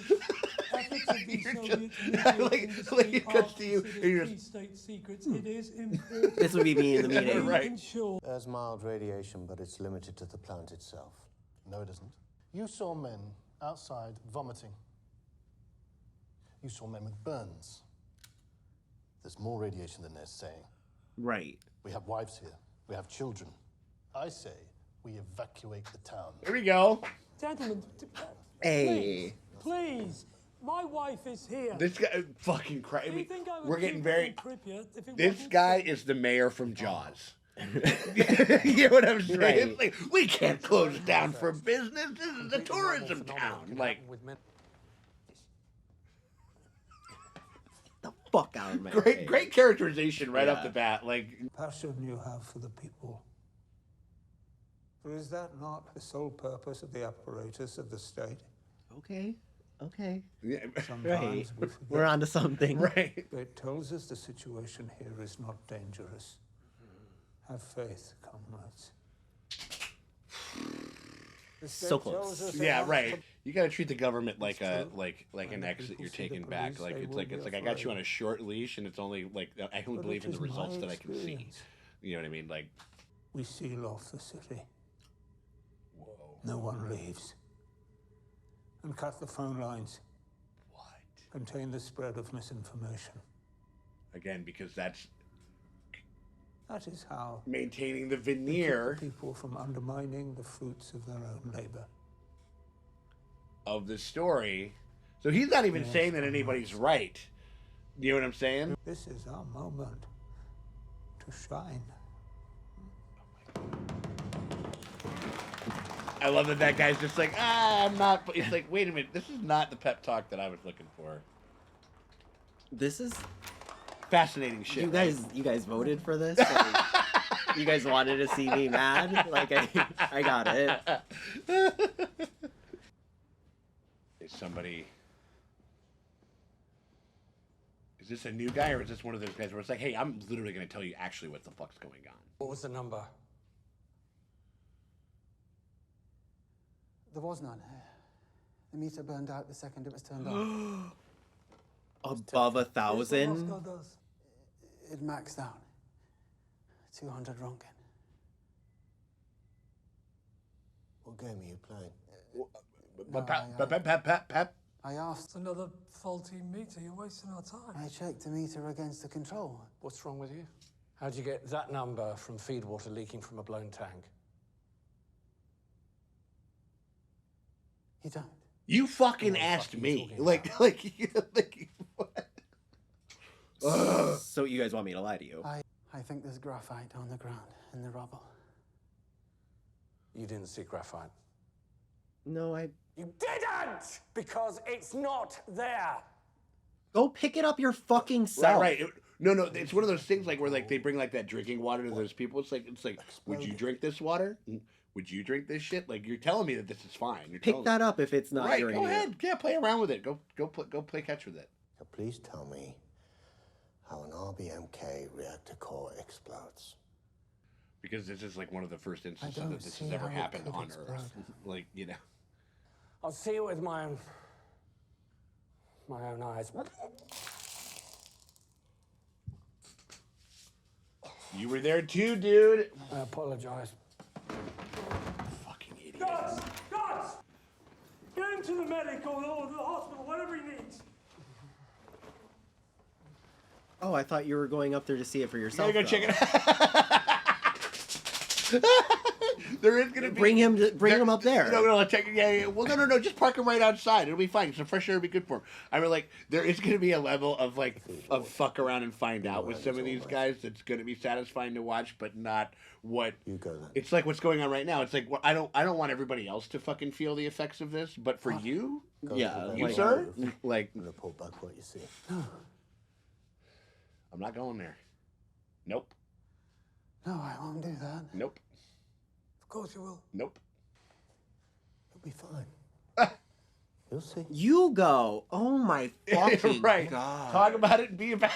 Speaker 9: efforts of the Soviet nuclear industry
Speaker 1: it cuts
Speaker 9: are
Speaker 1: to you, and
Speaker 9: considered
Speaker 1: you're
Speaker 9: key state secrets, it is important
Speaker 2: This would be me in the meeting.
Speaker 9: to
Speaker 1: Right.
Speaker 9: ensure
Speaker 10: There's mild radiation, but it's limited to the plant itself.
Speaker 3: No, it isn't. You saw men outside vomiting. You saw men with burns. There's more radiation than they're saying.
Speaker 2: Right.
Speaker 3: We have wives here. We have children. I say we evacuate the town.
Speaker 1: Here we go.
Speaker 9: Gentlemen,
Speaker 2: Hey.
Speaker 9: please, my wife is here.
Speaker 1: This guy fucking
Speaker 9: Do
Speaker 1: crazy.
Speaker 9: you think I would
Speaker 1: We're getting
Speaker 9: keep
Speaker 1: very.
Speaker 9: it in Pripyat if it
Speaker 1: This
Speaker 9: wasn't
Speaker 1: guy
Speaker 9: for-
Speaker 1: is the mayor from Jaws. You know what I'm saying?
Speaker 2: Right.
Speaker 1: Like, we can't close down for business. This is a tourism town. Like,
Speaker 2: The fuck out of my
Speaker 1: great,
Speaker 2: face.
Speaker 1: great characterization right off
Speaker 2: Yeah.
Speaker 1: the bat. Like,
Speaker 5: Passion you have for the people. For is that not the sole purpose of the apparatus of the state?
Speaker 2: Okay.
Speaker 1: yeah,
Speaker 5: Sometimes we forget.
Speaker 2: We're on to something.
Speaker 1: right.
Speaker 5: It tells us the situation here is not dangerous. Have faith, comrades. The state
Speaker 2: So
Speaker 5: tells
Speaker 2: close.
Speaker 5: us it
Speaker 1: Yeah,
Speaker 5: wants
Speaker 1: right.
Speaker 5: to-
Speaker 1: You gotta treat the government like
Speaker 5: It's
Speaker 1: a
Speaker 5: true.
Speaker 1: like
Speaker 5: When
Speaker 1: an
Speaker 5: the
Speaker 1: ex that
Speaker 5: people
Speaker 1: you're
Speaker 5: see the
Speaker 1: taking back.
Speaker 5: police,
Speaker 1: Like
Speaker 5: they
Speaker 1: it's
Speaker 5: will
Speaker 1: like
Speaker 5: be
Speaker 1: it's like I got you on
Speaker 5: afraid.
Speaker 1: a short leash, and it's only like I only
Speaker 5: But
Speaker 1: believe
Speaker 5: it
Speaker 1: in the
Speaker 5: is my
Speaker 1: results that I can see.
Speaker 5: experience.
Speaker 1: You know what I mean? Like,
Speaker 5: We seal off the city.
Speaker 1: whoa,
Speaker 5: No one leaves. And cut the phone lines.
Speaker 1: what?
Speaker 5: Contain the spread of misinformation.
Speaker 1: Again, because that's
Speaker 5: That is how
Speaker 1: maintaining the
Speaker 5: we keep
Speaker 1: veneer
Speaker 5: the people from undermining the fruits of their own labor.
Speaker 1: of the story. So he's not even
Speaker 5: Yes,
Speaker 1: saying that anybody's right. You know what I'm saying?
Speaker 5: This is our moment to shine.
Speaker 1: I love that that guy's just like, I'm not. It's like, wait a minute, this is not the pep talk that I was looking for.
Speaker 2: This is
Speaker 1: Fascinating shit.
Speaker 2: you
Speaker 1: right?
Speaker 2: guys voted for this? Like, you guys wanted to see me mad? Like I got it.
Speaker 1: Is somebody? Is this a new guy, or is this one of those guys where it's like, hey, I'm literally going to tell you actually what the fuck's going on?
Speaker 4: What was the number?
Speaker 10: There was none. The meter burned out the second it was turned on.
Speaker 2: Above
Speaker 9: Here's what
Speaker 2: 1,000.
Speaker 9: Moscow does.
Speaker 10: It maxed out. 200 Ronkin.
Speaker 11: What game are you playing?
Speaker 10: I asked.
Speaker 9: It's another faulty meter. You're wasting our time.
Speaker 10: I checked the meter against the control.
Speaker 4: What's wrong with you? How'd you get that number from feed water leaking from a blown tank?
Speaker 10: You don't.
Speaker 1: You fucking asked me. Like, what?
Speaker 2: So you guys want me to lie to you?
Speaker 10: I think there's graphite on the ground in the rubble.
Speaker 4: You didn't see graphite.
Speaker 2: No, I...
Speaker 4: You didn't! Because it's not there!
Speaker 2: Go pick it up your fucking self.
Speaker 1: Right. No, it's one of those things like where like they bring like that drinking water to those people. It's like, would you drink this water? Would you drink this shit? Like you're telling me that this is fine. You're
Speaker 2: Pick that up if it's not
Speaker 1: right.
Speaker 2: uranium.
Speaker 1: Go ahead. Yeah, play around with it. Go play catch with it.
Speaker 11: So please tell me how an RBMK reactor core explodes.
Speaker 1: Because this is like one of the first instances that this has ever happened on Earth. Like, you know.
Speaker 4: I'll see it with my own eyes.
Speaker 1: You were there too, dude.
Speaker 4: I apologize.
Speaker 1: Fucking idiot.
Speaker 9: Guards! Get him to the medic or the hospital, whatever he needs.
Speaker 2: Oh, I thought you were going up there to see it for yourself.
Speaker 1: You gotta go check it out. There is gonna be
Speaker 2: bring him up there.
Speaker 1: No, check. Yeah. Well, no. Just park him right outside. It'll be fine. Some fresh air will be good for him. I mean, like, there is gonna be a level of like of fuck around and find out with some of these guys that's gonna be satisfying to watch, but not what.
Speaker 11: You go then.
Speaker 1: It's like what's going on right now. It's like I don't want everybody else to fucking feel the effects of this, but for you, you sir, like
Speaker 11: report back what you see.
Speaker 1: I'm not going there. Nope.
Speaker 10: No, I won't do that.
Speaker 1: Nope.
Speaker 9: Of course you will.
Speaker 1: Nope.
Speaker 11: You'll be fine. You'll see.
Speaker 2: You go. Oh my fucking
Speaker 1: right.
Speaker 2: god.
Speaker 1: Talk about it and be about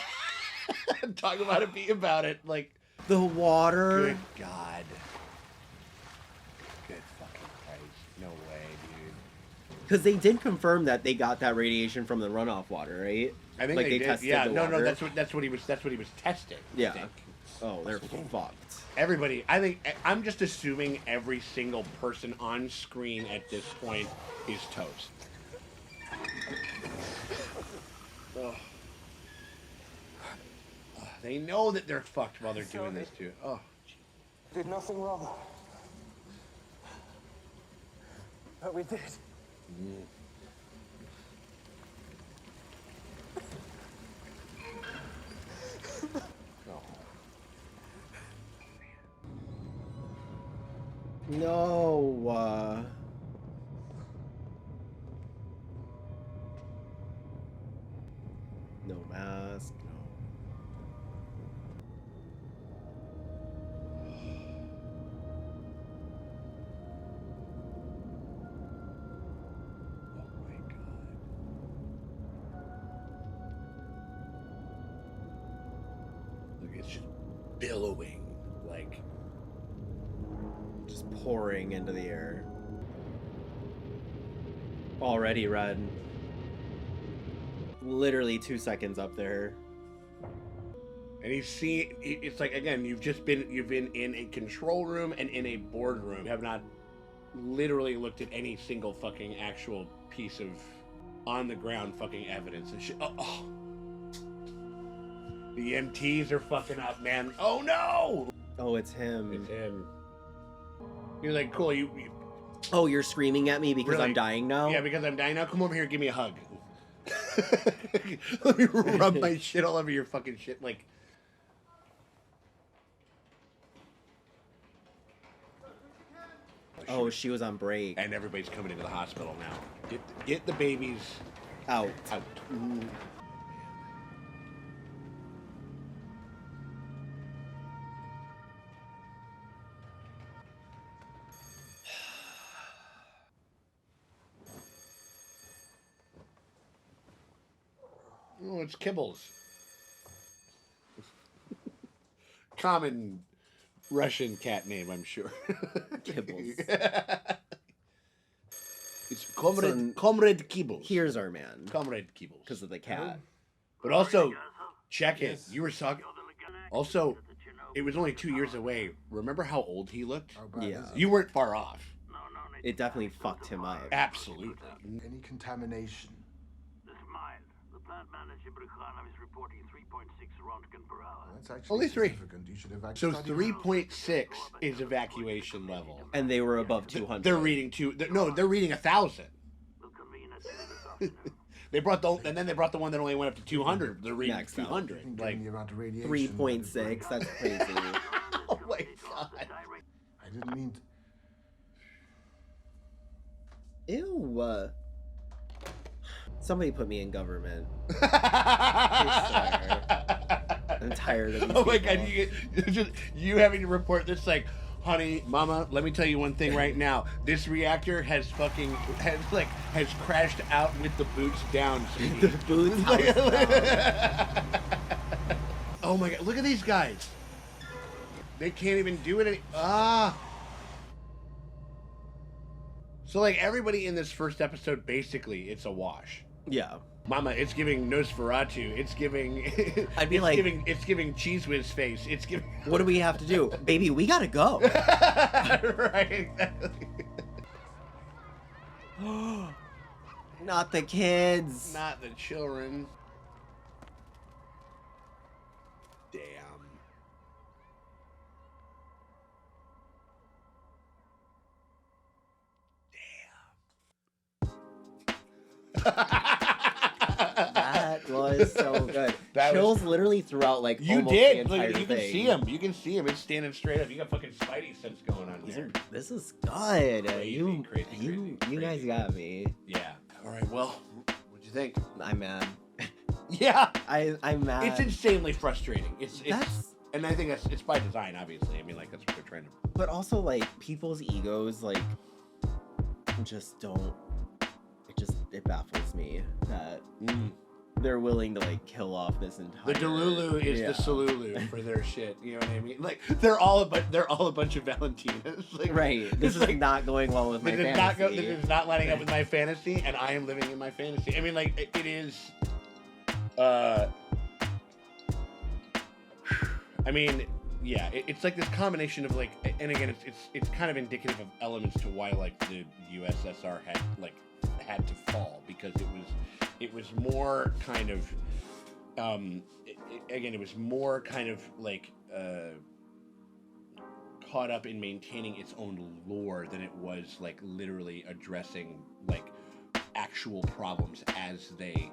Speaker 1: Talk about it, be about it. Like
Speaker 2: the water.
Speaker 1: Good God. Good fucking Christ. No way, dude.
Speaker 2: Because they did confirm that they got that radiation from the runoff water, right?
Speaker 1: I think
Speaker 2: like
Speaker 1: they did.
Speaker 2: tested
Speaker 1: Yeah,
Speaker 2: the
Speaker 1: no,
Speaker 2: water.
Speaker 1: that's what he was testing.
Speaker 2: Yeah.
Speaker 1: I think.
Speaker 2: Oh, they're fucked.
Speaker 1: Everybody, I'm just assuming every single person on screen at this point is toast. Oh. They know that they're fucked while they're doing this too. Oh.
Speaker 7: Did nothing wrong. But we did.
Speaker 2: No. No mask. No.
Speaker 1: Oh my God. Look, it's just billowing like.
Speaker 2: Just pouring into the air. Already red. Literally 2 seconds up there.
Speaker 1: And it's like, again, you've been in a control room and in a boardroom. You have not literally looked at any single fucking actual piece of on the ground fucking evidence and shit. Oh. The EMTs are fucking up, man. Oh no!
Speaker 2: Oh, it's him.
Speaker 1: It's him. You're like, cool, you
Speaker 2: Oh, you're screaming at me because
Speaker 1: really?
Speaker 2: I'm dying now?
Speaker 1: Yeah, because I'm dying now. Come over here, give me a hug. Let me rub my shit all over your fucking shit, like.
Speaker 2: Oh, she was on break.
Speaker 1: And everybody's coming into the hospital now. Get the babies
Speaker 2: out.
Speaker 1: Mm. Oh, it's Kibbles. Common Russian cat name, I'm sure.
Speaker 2: Kibbles.
Speaker 1: It's Comrade Kibbles.
Speaker 2: Here's our man.
Speaker 1: Comrade Kibbles.
Speaker 2: Because of the cat.
Speaker 1: But also, check it. You were talking. Also, it was only 2 years away. Remember how old he looked?
Speaker 2: Yeah.
Speaker 1: You weren't far off.
Speaker 2: it definitely fucked him up.
Speaker 1: Absolutely.
Speaker 12: Any contamination?
Speaker 13: It's mild. The plant manager Brikhanov is reporting 3.6 Röntgen per hour.
Speaker 12: That's actually
Speaker 1: Only 3.
Speaker 12: significant. You should have
Speaker 1: So
Speaker 12: studied
Speaker 1: 3.6 is evacuation level.
Speaker 2: And they were above 200.
Speaker 1: They're reading they're reading 1,000. They brought and then they brought the one that only went up to 200. They're reading 200. Like
Speaker 2: 3.6. That's crazy.
Speaker 1: Oh my god.
Speaker 12: I didn't mean to.
Speaker 2: Ew. Somebody put me in government. I'm tired of these
Speaker 1: Oh my
Speaker 2: people.
Speaker 1: god, you having to report this like, honey, mama, let me tell you one thing right now. This reactor has crashed out with the boots down.
Speaker 2: The boots down.
Speaker 1: Oh my god, look at these guys. They can't even do it So like everybody in this first episode, basically, it's a wash.
Speaker 2: Yeah.
Speaker 1: Mama, it's giving Nosferatu. It's giving. It's giving Cheese Whiz face. It's giving.
Speaker 2: What do we have to do, baby? We gotta go.
Speaker 1: Right.
Speaker 2: Not the kids.
Speaker 1: Not the children. Damn.
Speaker 2: That was so good. Chills literally throughout like
Speaker 1: you
Speaker 2: almost
Speaker 1: did.
Speaker 2: the entire
Speaker 1: Look, you can
Speaker 2: thing.
Speaker 1: see him. You can see him. It's standing straight up. You got fucking Spidey sense going on here.
Speaker 2: This is good.
Speaker 1: Crazy,
Speaker 2: You guys got me.
Speaker 1: Yeah. All right. Well, what'd you think?
Speaker 2: I'm mad.
Speaker 1: Yeah.
Speaker 2: I'm mad.
Speaker 1: It's insanely frustrating. And I think it's by design, obviously. I mean, like that's what they're trying to.
Speaker 2: But also, like people's egos, like just don't. It baffles me that they're willing to like kill off this entire.
Speaker 1: The Delulu is the Salulu for their shit. You know what I mean? Like they're all a bunch of Valentinas. Like,
Speaker 2: right. This is not going well with my fantasy.
Speaker 1: This is not lining up with my fantasy, and I am living in my fantasy. I mean, like it is. I mean, yeah, it's like this combination of like, and again, it's kind of indicative of elements to why like the USSR had to fall, because it was more kind of it was more kind of like caught up in maintaining its own lore than it was like literally addressing like actual problems as they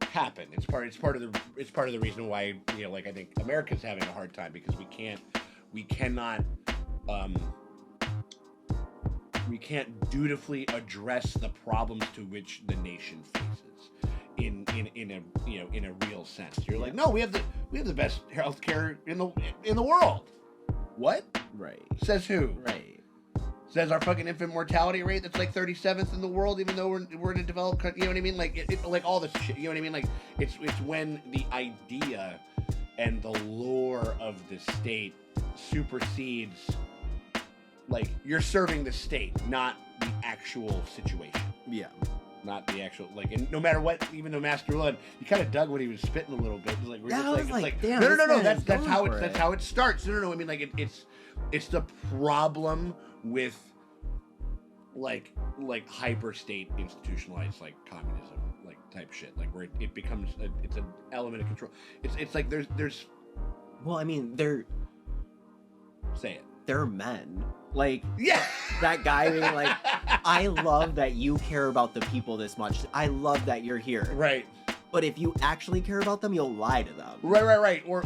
Speaker 1: happen. It's part of the reason why, you know, like I think America's having a hard time, because we cannot dutifully address the problems to which the nation faces in a real sense. You're like, no, we have the best healthcare in the world. What?
Speaker 2: Right.
Speaker 1: Says who?
Speaker 2: Right.
Speaker 1: Says our fucking infant mortality rate that's like 37th in the world, even though we're in a developed country. You know what I mean? Like like all this shit. You know what I mean? Like it's when the idea and the lore of the state supersedes. Like you're serving the state, not the actual situation.
Speaker 2: Yeah.
Speaker 1: Not the actual and no matter what, even though Master Blood, you kind of dug when he was spitting a little bit. It was like,
Speaker 2: yeah,
Speaker 1: it's like
Speaker 2: damn,
Speaker 1: no. That's how it starts. No. I mean, like it's the problem with like hyper state institutionalized like communism like type shit, like where it becomes it's an element of control. It's like there's.
Speaker 2: Well, I mean,
Speaker 1: say it.
Speaker 2: They're men. Like,
Speaker 1: yeah,
Speaker 2: that guy being like, I love that you care about the people this much. I love that you're here.
Speaker 1: Right.
Speaker 2: But if you actually care about them, you'll lie to them.
Speaker 1: Right. Or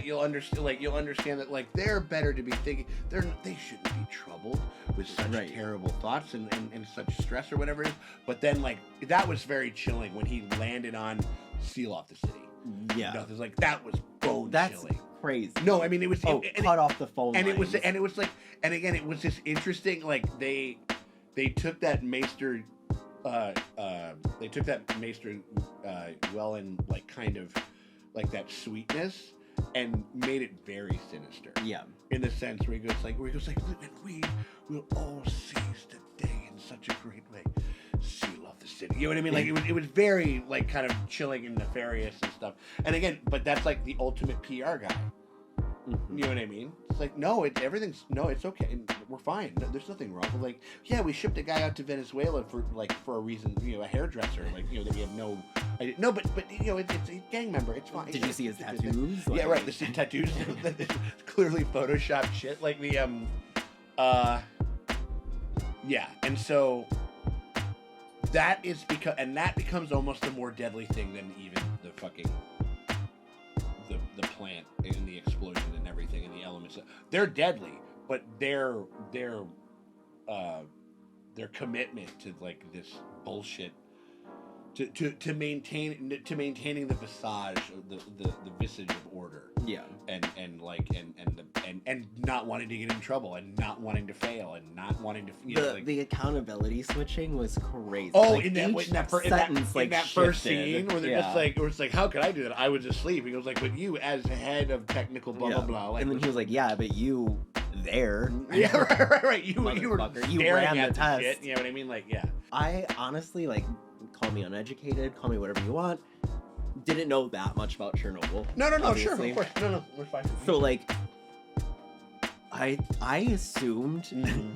Speaker 1: you'll understand that like they're better to be thinking they shouldn't be troubled with such terrible thoughts and such stress or whatever it is. But then like that was very chilling when he landed on Seal Off the City.
Speaker 2: Yeah.
Speaker 1: You know, like that was bone chilling.
Speaker 2: Crazy.
Speaker 1: No, I mean it was
Speaker 2: cut off the phone
Speaker 1: and
Speaker 2: lines.
Speaker 1: it was like, and again it was this interesting, like they took that Maester Wellen like kind of like that sweetness and made it very sinister.
Speaker 2: Yeah.
Speaker 1: In the sense where he goes like and we will all seize the day in such a great way. Seal Off the City. You know what I mean? Like it was very like kind of chilling and nefarious and stuff. And again, but that's like the ultimate PR guy. Mm-hmm. You know what I mean? was like, no, it's okay. We're fine. No, there's nothing wrong. We're like, yeah, we shipped a guy out to Venezuela for a reason, a hairdresser, that we have no. No, but it's a gang member. It's fine.
Speaker 2: Did you see his tattoos?
Speaker 1: Yeah, right. The tattoos, clearly photoshopped shit. Like the yeah, and so that becomes almost a more deadly thing than even the fucking the plant and the explosion and everything and the elements. They're deadly, but their commitment to like this bullshit to maintaining the visage the visage of order.
Speaker 2: Yeah.
Speaker 1: And not wanting to get in trouble and not wanting to fail and not wanting to
Speaker 2: the accountability switching was crazy.
Speaker 1: Oh,
Speaker 2: like,
Speaker 1: in that first scene where they're just like, or it's like, how could I do that? I was asleep. He goes like, but you as head of technical blah blah blah. Like,
Speaker 2: and then he was like, yeah, but you there.
Speaker 1: Yeah, right. You were
Speaker 2: ran the test.
Speaker 1: Shit, you know what I mean? Like, yeah.
Speaker 2: I honestly call me uneducated, call me whatever you want. Didn't know that much about Chernobyl.
Speaker 1: No,
Speaker 2: obviously.
Speaker 1: sure, of course. No, we're fine.
Speaker 2: So I assumed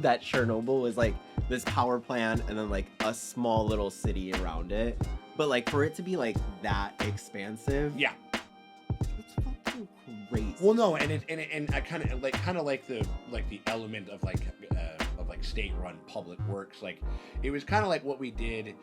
Speaker 2: that Chernobyl was like this power plant and then like a small little city around it. But like for it to be like that expansive.
Speaker 1: Yeah.
Speaker 2: It's fucking crazy.
Speaker 1: Well, no, and I kind of like the element of state-run public works. Like it was kind of like what we did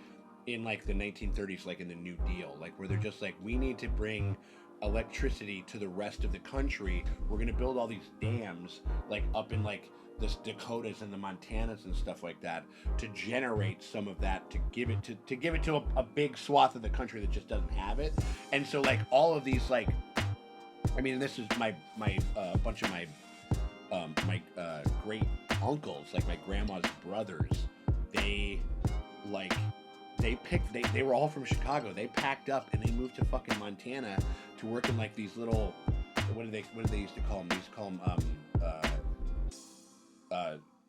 Speaker 1: in like the 1930s, like in the New Deal, like where they're just like, we need to bring electricity to the rest of the country. We're gonna build all these dams like up in like the Dakotas and the Montanas and stuff like that to generate some of that to give it to a big swath of the country that just doesn't have it. And so like all of these like, I mean, this is my bunch of my great uncles, like my grandma's brothers, they were all from Chicago. They packed up and they moved to fucking Montana to work in like these little, what do they used to call them? They used to call them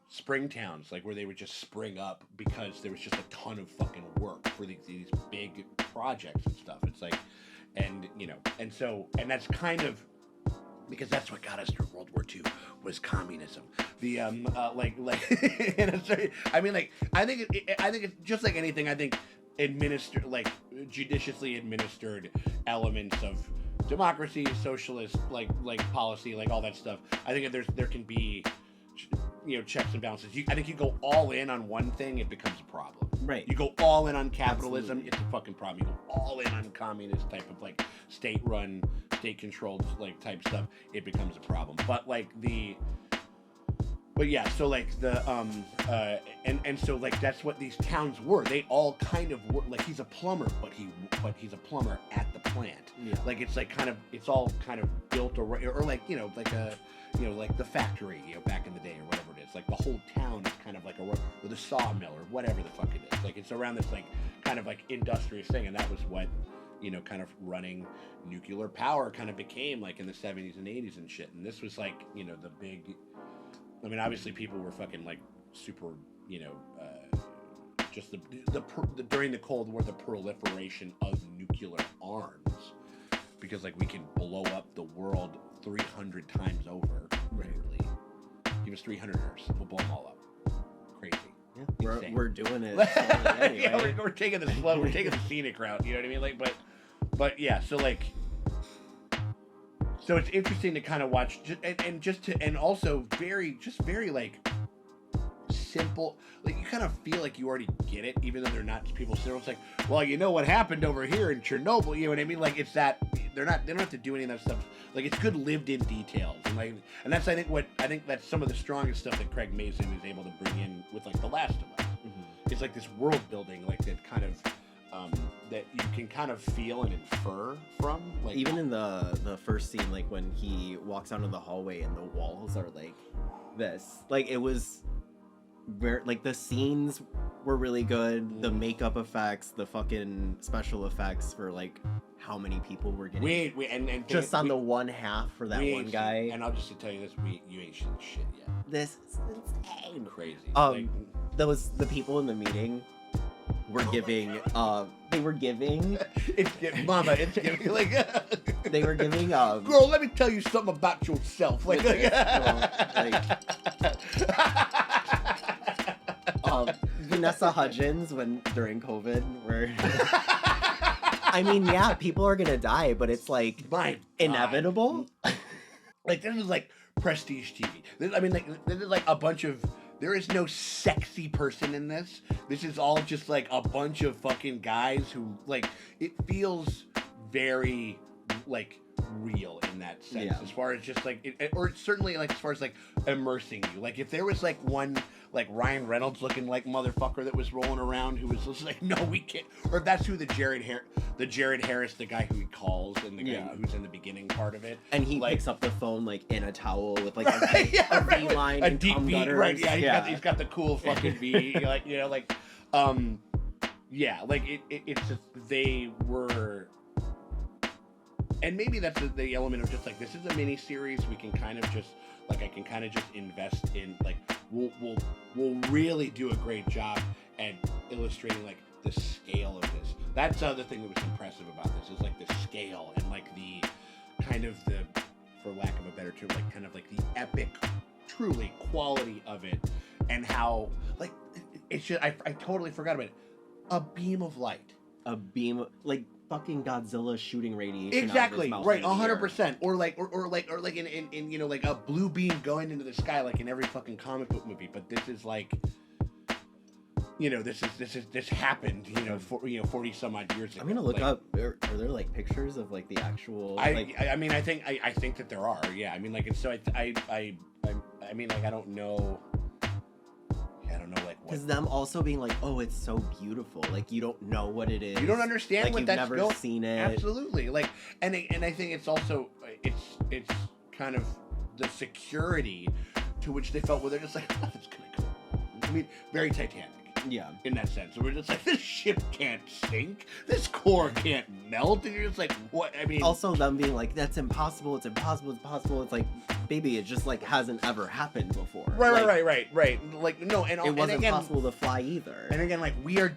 Speaker 1: spring towns, like where they would just spring up because there was just a ton of fucking work for these big projects and stuff. It's like, and that's kind of because that's what got us through World War II was communism. The I mean, like I think it's just like anything. I think judiciously administered elements of democracy, socialist like policy, like all that stuff. I think if there can be checks and balances. I think you go all in on one thing, it becomes a problem.
Speaker 2: Right.
Speaker 1: You go all in on capitalism,
Speaker 2: Absolutely.
Speaker 1: it's a fucking problem. You go all in on communist type of like state-run, state-controlled like type stuff, it becomes a problem. But so like the and so like that's what these towns were. They all kind of were like, he's a plumber, but he's a plumber at the plant.
Speaker 2: Yeah.
Speaker 1: Like it's like it's all kind of built or like like the factory back in the day or whatever it is. Like the whole town is kind of like or the sawmill or whatever the fuck it is. Like it's around this like kind of like industrious thing, and that was what kind of running nuclear power kind of became like in the 70s and 80s and shit. And this was like the big. I mean, obviously, people were fucking like super, just the during the Cold War, the proliferation of nuclear arms, because like we can blow up the world 300 times over, literally. Give us 300 Earths, we'll blow them all up. Crazy.
Speaker 2: Yeah, we're doing it. Anyway.
Speaker 1: Yeah, we're taking the slow, we're taking the scenic route. You know what I mean? Like, but yeah, so like. So it's interesting to kind of watch, and also very like simple. Like you kind of feel like you already get it, even though they're not people. So it's like, well, what happened over here in Chernobyl. You know what I mean? Like it's that they don't have to do any of that stuff. Like it's good lived-in details, and that's I think that's some of the strongest stuff that Craig Mazin is able to bring in with like The Last of Us. Mm-hmm. It's like this world building, like that kind of. That you can kind of feel and infer from, like
Speaker 2: even in the first scene, like when he walks out of the hallway and the walls are like this, like it was very like the scenes were really good, the makeup effects, the fucking special effects for like how many people were getting
Speaker 1: and
Speaker 2: just on the one half for that one guy.
Speaker 1: And I'll just tell you this: you ain't seen shit yet.
Speaker 2: This is insane,
Speaker 1: crazy.
Speaker 2: Those the people in the meeting were giving
Speaker 1: it's giving mama. It's giving like
Speaker 2: they were giving
Speaker 1: girl. Let me tell you something about yourself. Like,
Speaker 2: Vanessa Hudgens during COVID where. I mean, yeah, people are gonna die, but it's like inevitable.
Speaker 1: Like this is like prestige TV. I mean, like this is like a bunch of. There is no sexy person in this. This is all just like a bunch of fucking guys who like. It feels very like real in that sense,
Speaker 2: Yeah.
Speaker 1: as far as just like, or certainly like as far as like immersing you. Like if there was like one like Ryan Reynolds looking like motherfucker that was rolling around who was just like, no, we can't. Or if that's who the Jared Harris, the guy who he calls and the guy who's in the beginning part of it,
Speaker 2: and he
Speaker 1: like,
Speaker 2: picks up the phone like in a towel with like a V line,
Speaker 1: a deep V, right? Yeah, he's got the cool fucking V, like like, yeah, like it's just they were. And maybe that's the element of just like, this is a mini series. We can kind of just like, I can kind of just invest in like, we'll really do a great job at illustrating like the scale of this. That's the other thing that was impressive about this is like the scale and like the kind of the, for lack of a better term, like kind of like the epic, truly quality of it, and how like it's just I totally forgot about it. A beam of light.
Speaker 2: A beam like. Fucking Godzilla shooting radiation.
Speaker 1: Exactly,
Speaker 2: out of
Speaker 1: right,
Speaker 2: his mouth
Speaker 1: 100%. Or like in you know, like a blue beam going into the sky, like in every fucking comic book movie. But this is like, you know, this happened, you know, 40 some odd years ago.
Speaker 2: I'm gonna look
Speaker 1: like,
Speaker 2: up. Are there like pictures of like the actual?
Speaker 1: I mean, I think that there are. Yeah, I mean, like, and so I mean, like, I don't know. I don't know, like, what.
Speaker 2: Because them also being like, oh, it's so beautiful. Like, you don't know what it is.
Speaker 1: You don't understand
Speaker 2: like,
Speaker 1: what
Speaker 2: you've
Speaker 1: that's
Speaker 2: never
Speaker 1: going.
Speaker 2: seen it.
Speaker 1: Absolutely. Like, and I think it's also it's kind of the security to which they felt. Well, they're just like, nothing's gonna go. I mean, very Titanic.
Speaker 2: Yeah.
Speaker 1: In that sense, so we're just like, this ship can't sink, this core can't melt, and you're just like, what? I mean,
Speaker 2: also them being like, that's impossible. It's impossible. It's impossible. It's like, baby, it just like hasn't ever happened before.
Speaker 1: Right. Like, no, and
Speaker 2: it wasn't
Speaker 1: again,
Speaker 2: possible to fly either.
Speaker 1: And again, like, we are.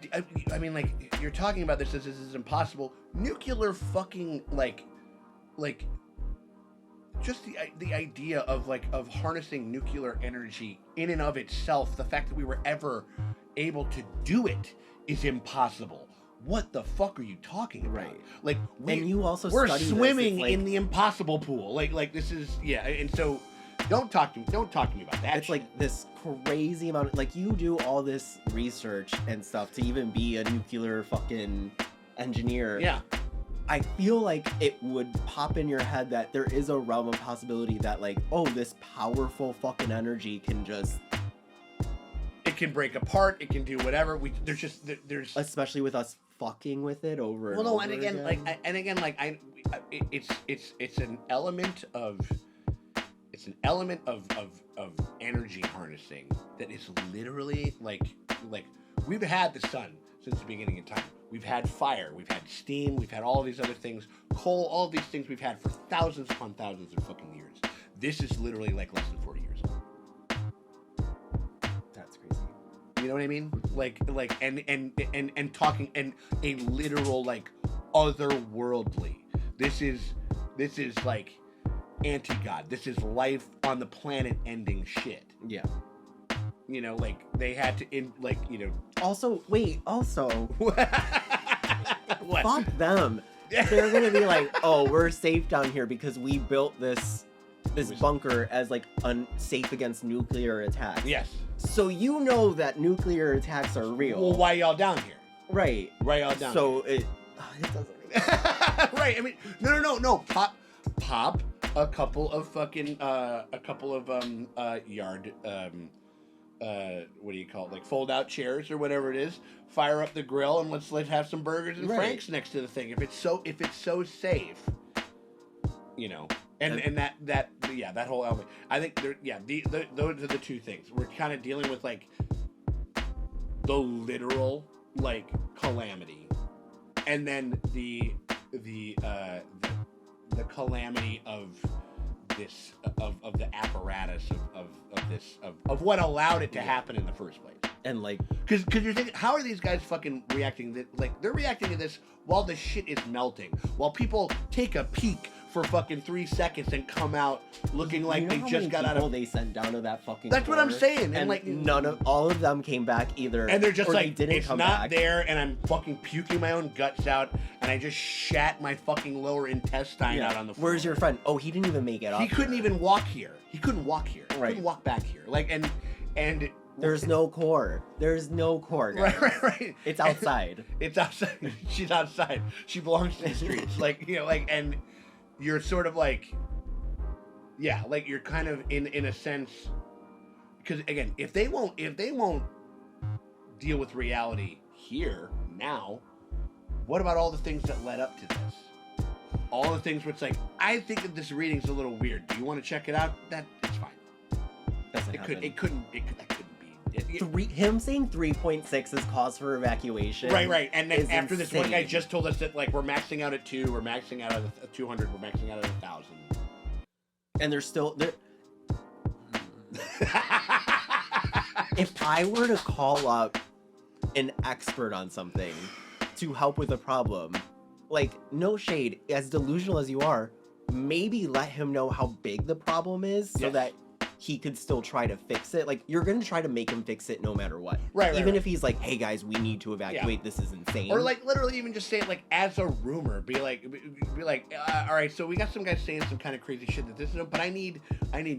Speaker 1: I mean, like, you're talking about this as this is impossible. Nuclear fucking like, just the idea of like of harnessing nuclear energy in and of itself. The fact that we were ever able to do it is impossible. What the fuck are you talking about?
Speaker 2: Right.
Speaker 1: Like,
Speaker 2: and you also
Speaker 1: we're
Speaker 2: study
Speaker 1: swimming
Speaker 2: this, like,
Speaker 1: in the impossible pool. Like this is and so don't talk to me about that.
Speaker 2: It's like this crazy amount of, like, you do all this research and stuff to even be a nuclear fucking engineer.
Speaker 1: Yeah.
Speaker 2: I feel like it would pop in your head that there is a realm of possibility that, like, oh, this powerful fucking energy can just...
Speaker 1: It can break apart. It can do whatever. There's
Speaker 2: especially with us fucking with it over.
Speaker 1: Well, no,
Speaker 2: and
Speaker 1: and
Speaker 2: over
Speaker 1: again, it's an element of energy harnessing that is literally like we've had the sun since the beginning of time. We've had fire, we've had steam, we've had all these other things, coal, all these things we've had for thousands upon thousands of fucking years. This is literally like less than 40 years old.
Speaker 2: That's crazy.
Speaker 1: You know what I mean? Like and talking and a literal like otherworldly. This is like anti-God. This is life on the planet ending shit.
Speaker 2: Yeah.
Speaker 1: You know, like they had to
Speaker 2: Also,
Speaker 1: what?
Speaker 2: Fuck them. They're gonna be like, oh, we're safe down here because we built this bunker as like unsafe against nuclear attacks.
Speaker 1: Yes.
Speaker 2: So you know that nuclear attacks are real.
Speaker 1: Well, why y'all down here?
Speaker 2: Right.
Speaker 1: Why y'all down
Speaker 2: so
Speaker 1: here?
Speaker 2: It doesn't.
Speaker 1: Right. I mean, no. Pop a couple of fucking yard what do you call it? Like fold out chairs or whatever it is. Fire up the grill and let's have some burgers and Franks next to the thing. If it's so safe, you know. And that whole element. I think those are the two things. We're kind of dealing with like the literal like calamity, and then the calamity of this of the apparatus of what allowed it to happen in the first place.
Speaker 2: And like,
Speaker 1: because you're thinking, how are these guys fucking reacting? That like they're reacting to this while the shit is melting, while people take a peek for fucking 3 seconds and come out looking like they just got out of.
Speaker 2: They sent down to that fucking.
Speaker 1: That's what I'm
Speaker 2: core,
Speaker 1: saying,
Speaker 2: and
Speaker 1: like
Speaker 2: all of them came back either,
Speaker 1: and they're just
Speaker 2: or
Speaker 1: like,
Speaker 2: they didn't
Speaker 1: it's
Speaker 2: come
Speaker 1: not
Speaker 2: back.
Speaker 1: there, and I'm fucking puking my own guts out, and I just shat my fucking lower intestine out on the floor.
Speaker 2: Where's your friend? Oh, he didn't even make it up.
Speaker 1: He couldn't even walk here. He couldn't walk here. He
Speaker 2: Right.
Speaker 1: couldn't walk back here. Like and.
Speaker 2: There's no core. There's no core, guys.
Speaker 1: Right.
Speaker 2: It's outside.
Speaker 1: It's outside. She's outside. She belongs to the streets. Like, you know, like, and you're sort of like, yeah, like you're kind of in a sense, because again, if they won't deal with reality here now, what about all the things that led up to this? All the things where it's like, I think that this reading's a little weird. Do you want to check it out? That it's fine. That couldn't be.
Speaker 2: Him saying 3.6 is cause for evacuation.
Speaker 1: Right. And then after
Speaker 2: insane.
Speaker 1: this, one guy just told us that like we're maxing out at 2, we're maxing out at 200, we're maxing out at 1,000.
Speaker 2: And they're still there. If I were to call up an expert on something to help with a problem, like, no shade, as delusional as you are, maybe let him know how big the problem is so that he could still try to fix it. Like, you're gonna try to make him fix it no matter what.
Speaker 1: Right.
Speaker 2: Even if he's like, hey guys, we need to evacuate, this is insane.
Speaker 1: Or like literally even just say it like as a rumor. Be like, all right, so we got some guys saying some kind of crazy shit that this is, but I need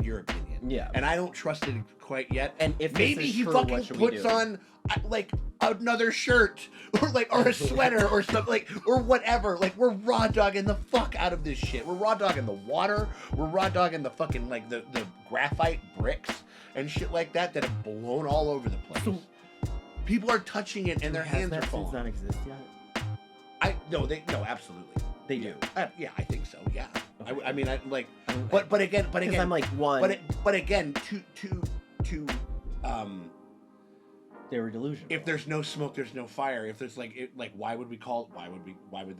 Speaker 1: your opinion.
Speaker 2: Yeah.
Speaker 1: And I don't trust it quite yet.
Speaker 2: And if
Speaker 1: maybe
Speaker 2: this is
Speaker 1: he
Speaker 2: true,
Speaker 1: fucking
Speaker 2: what should we
Speaker 1: puts
Speaker 2: do?
Speaker 1: on like another shirt or a sweater or something, like, or whatever. Like, we're raw dogging the fuck out of this shit. We're raw dogging the water. We're raw dogging the fucking like the graphite bricks and shit like that have blown all over the place. People are touching it and their hands are falling.
Speaker 2: Not exist yet?
Speaker 1: No, absolutely.
Speaker 2: They do.
Speaker 1: Yeah, I think so. Yeah.
Speaker 2: Okay.
Speaker 1: I mean, but again,
Speaker 2: I'm like, one.
Speaker 1: But again, to
Speaker 2: they were delusional.
Speaker 1: If there's no smoke, there's no fire. If there's why would they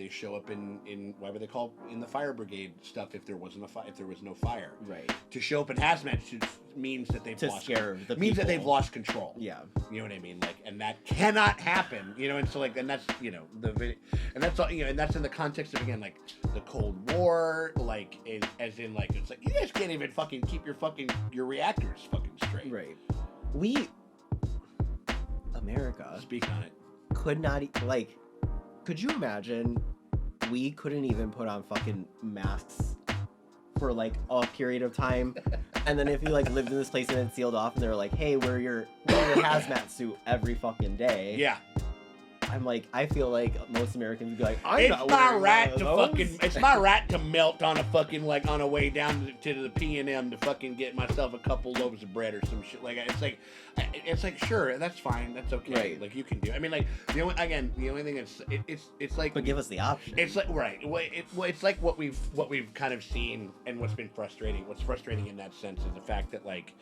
Speaker 1: show up why would they call in the fire brigade stuff if there wasn't if there was no fire?
Speaker 2: Right.
Speaker 1: To show up in hazmat suits means that they've that they've lost control.
Speaker 2: Yeah.
Speaker 1: You know what I mean? Like, and that cannot happen. You know, and so like, and that's, you know, and that's all, you know, and that's in the context of, again, like the Cold War, like as in like, it's like, you guys can't even fucking keep your reactors fucking straight.
Speaker 2: Right. America.
Speaker 1: Speak on it.
Speaker 2: Could not, like, could you imagine we couldn't even put on fucking masks for like a period of time, and then if you like lived in this place and it's sealed off and they're like, hey, wear your hazmat suit every fucking day.
Speaker 1: Yeah.
Speaker 2: I'm like, I feel like most Americans would be like,
Speaker 1: it's my right to melt on a fucking, like, on a way down to the P&M to fucking get myself a couple loaves of bread or some shit. Like, it's like, sure, that's fine, that's okay.
Speaker 2: Right.
Speaker 1: Like, you can do. I mean, like, the only thing it's like.
Speaker 2: But give us the option.
Speaker 1: It's like, right. It's like what we've kind of seen, and what's been frustrating. What's frustrating in that sense is the fact that, like,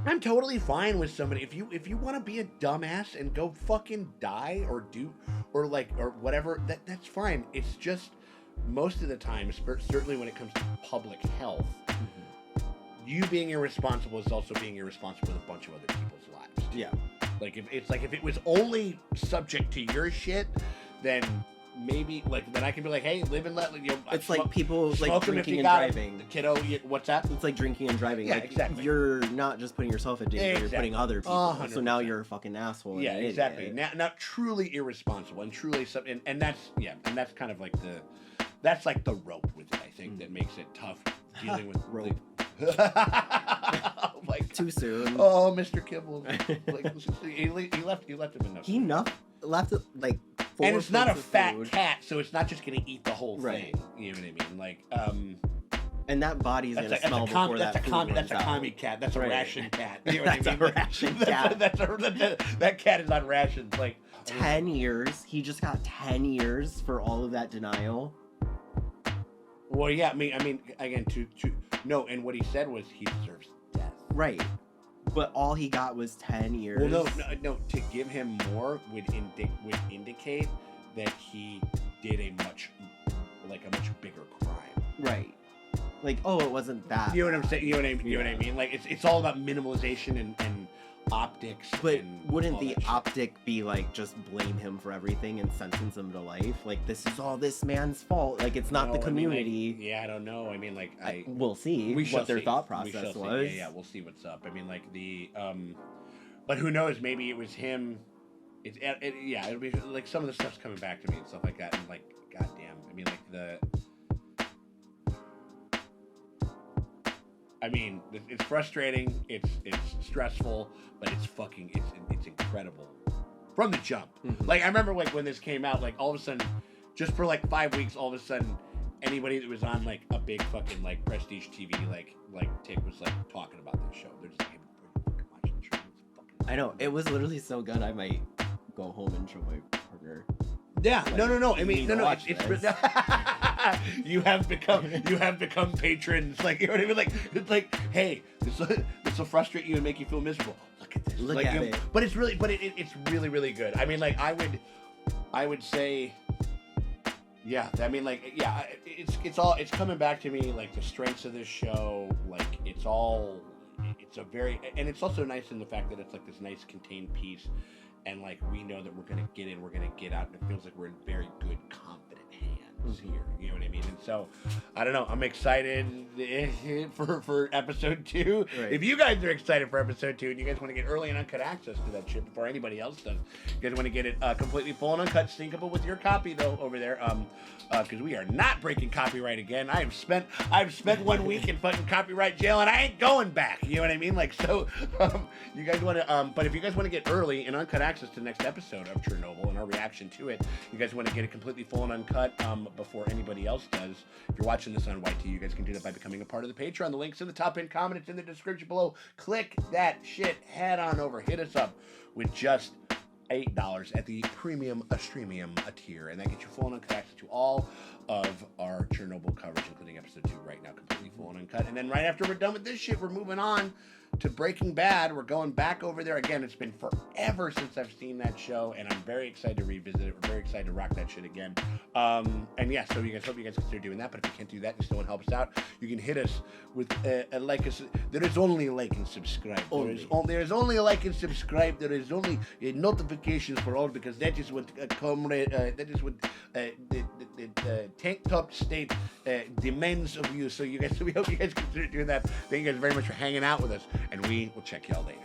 Speaker 1: I'm totally fine with somebody if you want to be a dumbass and go fucking die or whatever, that's fine. It's just most of the time, certainly when it comes to public health, you being irresponsible is also being irresponsible with a bunch of other people's lives.
Speaker 2: Yeah.
Speaker 1: Like, if it was only subject to your shit, then maybe, like, then I can be like, hey, live and let, you know.
Speaker 2: It's like people like drinking and driving.
Speaker 1: Kiddo, what's that?
Speaker 2: It's like drinking and driving.
Speaker 1: Yeah,
Speaker 2: like,
Speaker 1: exactly.
Speaker 2: You're not just putting yourself at danger, you're putting other people.
Speaker 1: 100%.
Speaker 2: So now you're a fucking asshole.
Speaker 1: Yeah,
Speaker 2: and
Speaker 1: exactly.
Speaker 2: idiot.
Speaker 1: Now, truly irresponsible and truly something, and that's, yeah, and that's kind of like that's like the rope with it, I think, that makes it tough dealing with
Speaker 2: rope.
Speaker 1: Oh my God.
Speaker 2: Too soon.
Speaker 1: Oh, Mr. Kibble. Like, he left him enough.
Speaker 2: He left it like 4
Speaker 1: and it's not a
Speaker 2: plates of
Speaker 1: fat
Speaker 2: food.
Speaker 1: cat, so it's not just gonna eat the whole
Speaker 2: Right.
Speaker 1: thing. You know what I mean? Like,
Speaker 2: and that body's gonna smell before that food runs
Speaker 1: That's a
Speaker 2: out.
Speaker 1: commie cat. That's a
Speaker 2: Right.
Speaker 1: ration cat. You know what
Speaker 2: That's
Speaker 1: I mean?
Speaker 2: a ration cat.
Speaker 1: That cat is on rations. Like,
Speaker 2: 10 years. He just got 10 years for all of that denial.
Speaker 1: well, yeah. I mean, again, no. And what he said was he deserves death.
Speaker 2: Right. But all he got was 10 years.
Speaker 1: Well, no. To give him more would indicate that he did a much bigger crime.
Speaker 2: Right. Like, oh, it wasn't that.
Speaker 1: You know what I'm saying? You know what I mean? Like, it's all about minimalization and optics.
Speaker 2: But
Speaker 1: and
Speaker 2: wouldn't
Speaker 1: all
Speaker 2: the
Speaker 1: that shit.
Speaker 2: optic be like just blame him for everything and sentence him to life? Like this is all this man's fault. Like it's not
Speaker 1: No,
Speaker 2: the
Speaker 1: I mean, like,
Speaker 2: community.
Speaker 1: yeah, I don't know. I mean, like
Speaker 2: we'll see
Speaker 1: we shall
Speaker 2: what their
Speaker 1: see.
Speaker 2: thought
Speaker 1: We shall
Speaker 2: process
Speaker 1: see.
Speaker 2: was.
Speaker 1: Yeah, we'll see what's up. I mean, like but who knows? Maybe it was him. Yeah, it'll be like some of the stuff's coming back to me and stuff like that. And like, goddamn. I mean, like it's frustrating. It's stressful, but it's incredible from the jump.
Speaker 2: Mm-hmm.
Speaker 1: Like I remember like when this came out, like all of a sudden, just for like 5 weeks, all of a sudden, anybody that was on like a big fucking like prestige TV like Tick was like talking about this show. They're just like, hey, fucking watch the show. It's fucking
Speaker 2: I know it was literally so good. I might go home and show my partner.
Speaker 1: Yeah,
Speaker 2: Like,
Speaker 1: no. I mean, no.
Speaker 2: watch
Speaker 1: It's
Speaker 2: this.
Speaker 1: you have become patrons. Like you know what I mean? Like it's like, hey, this will frustrate you and make you feel miserable. Look at this.
Speaker 2: Look
Speaker 1: like,
Speaker 2: at
Speaker 1: you know,
Speaker 2: it.
Speaker 1: But it's really really good. I mean, like I would say, yeah. I mean, like yeah. It's coming back to me. Like the strengths of this show. Like it's also nice in the fact that it's like this nice contained piece. And like we know that we're gonna get in, we're gonna get out, and it feels like we're in very good, confident hands here. You know what I mean? And so, I don't know. I'm excited for episode 2.
Speaker 2: Right.
Speaker 1: If you guys are excited for episode 2, and you guys want to get early and uncut access to that shit before anybody else does, you guys want to get it completely full and uncut, syncable with your copy though over there, because we are not breaking copyright again. I've spent 1 week in fucking copyright jail, and I ain't going back. You know what I mean? Like so, you guys want to, but if you guys want to get early and uncut access to the next episode of Chernobyl and our reaction to it, you guys want to get it completely full and uncut before anybody else does. If you're watching this on YT, you guys can do that by becoming a part of the Patreon. The link's in the top pinned comment. It's in the description below. Click that shit. Head on over. Hit us up with just $8 at the premium streamium tier, and that gets you full and uncut access to all of our Chernobyl coverage, including episode 2 right now, completely full and uncut. And then right after we're done with this shit, we're moving on to Breaking Bad. We're going back over there again. It's been forever since I've seen that show, and I'm very excited to revisit it. We're very excited to rock that shit again. And yeah, so hope you guys consider doing that. But if you can't do that, you still want to help us out, you can hit us with a like. There is only a like and subscribe. There is only a like and subscribe. There is only notifications for all, because that is what the tank top state demands of you. So we hope you guys consider doing that. Thank you guys very much for hanging out with us, and we will check y'all later.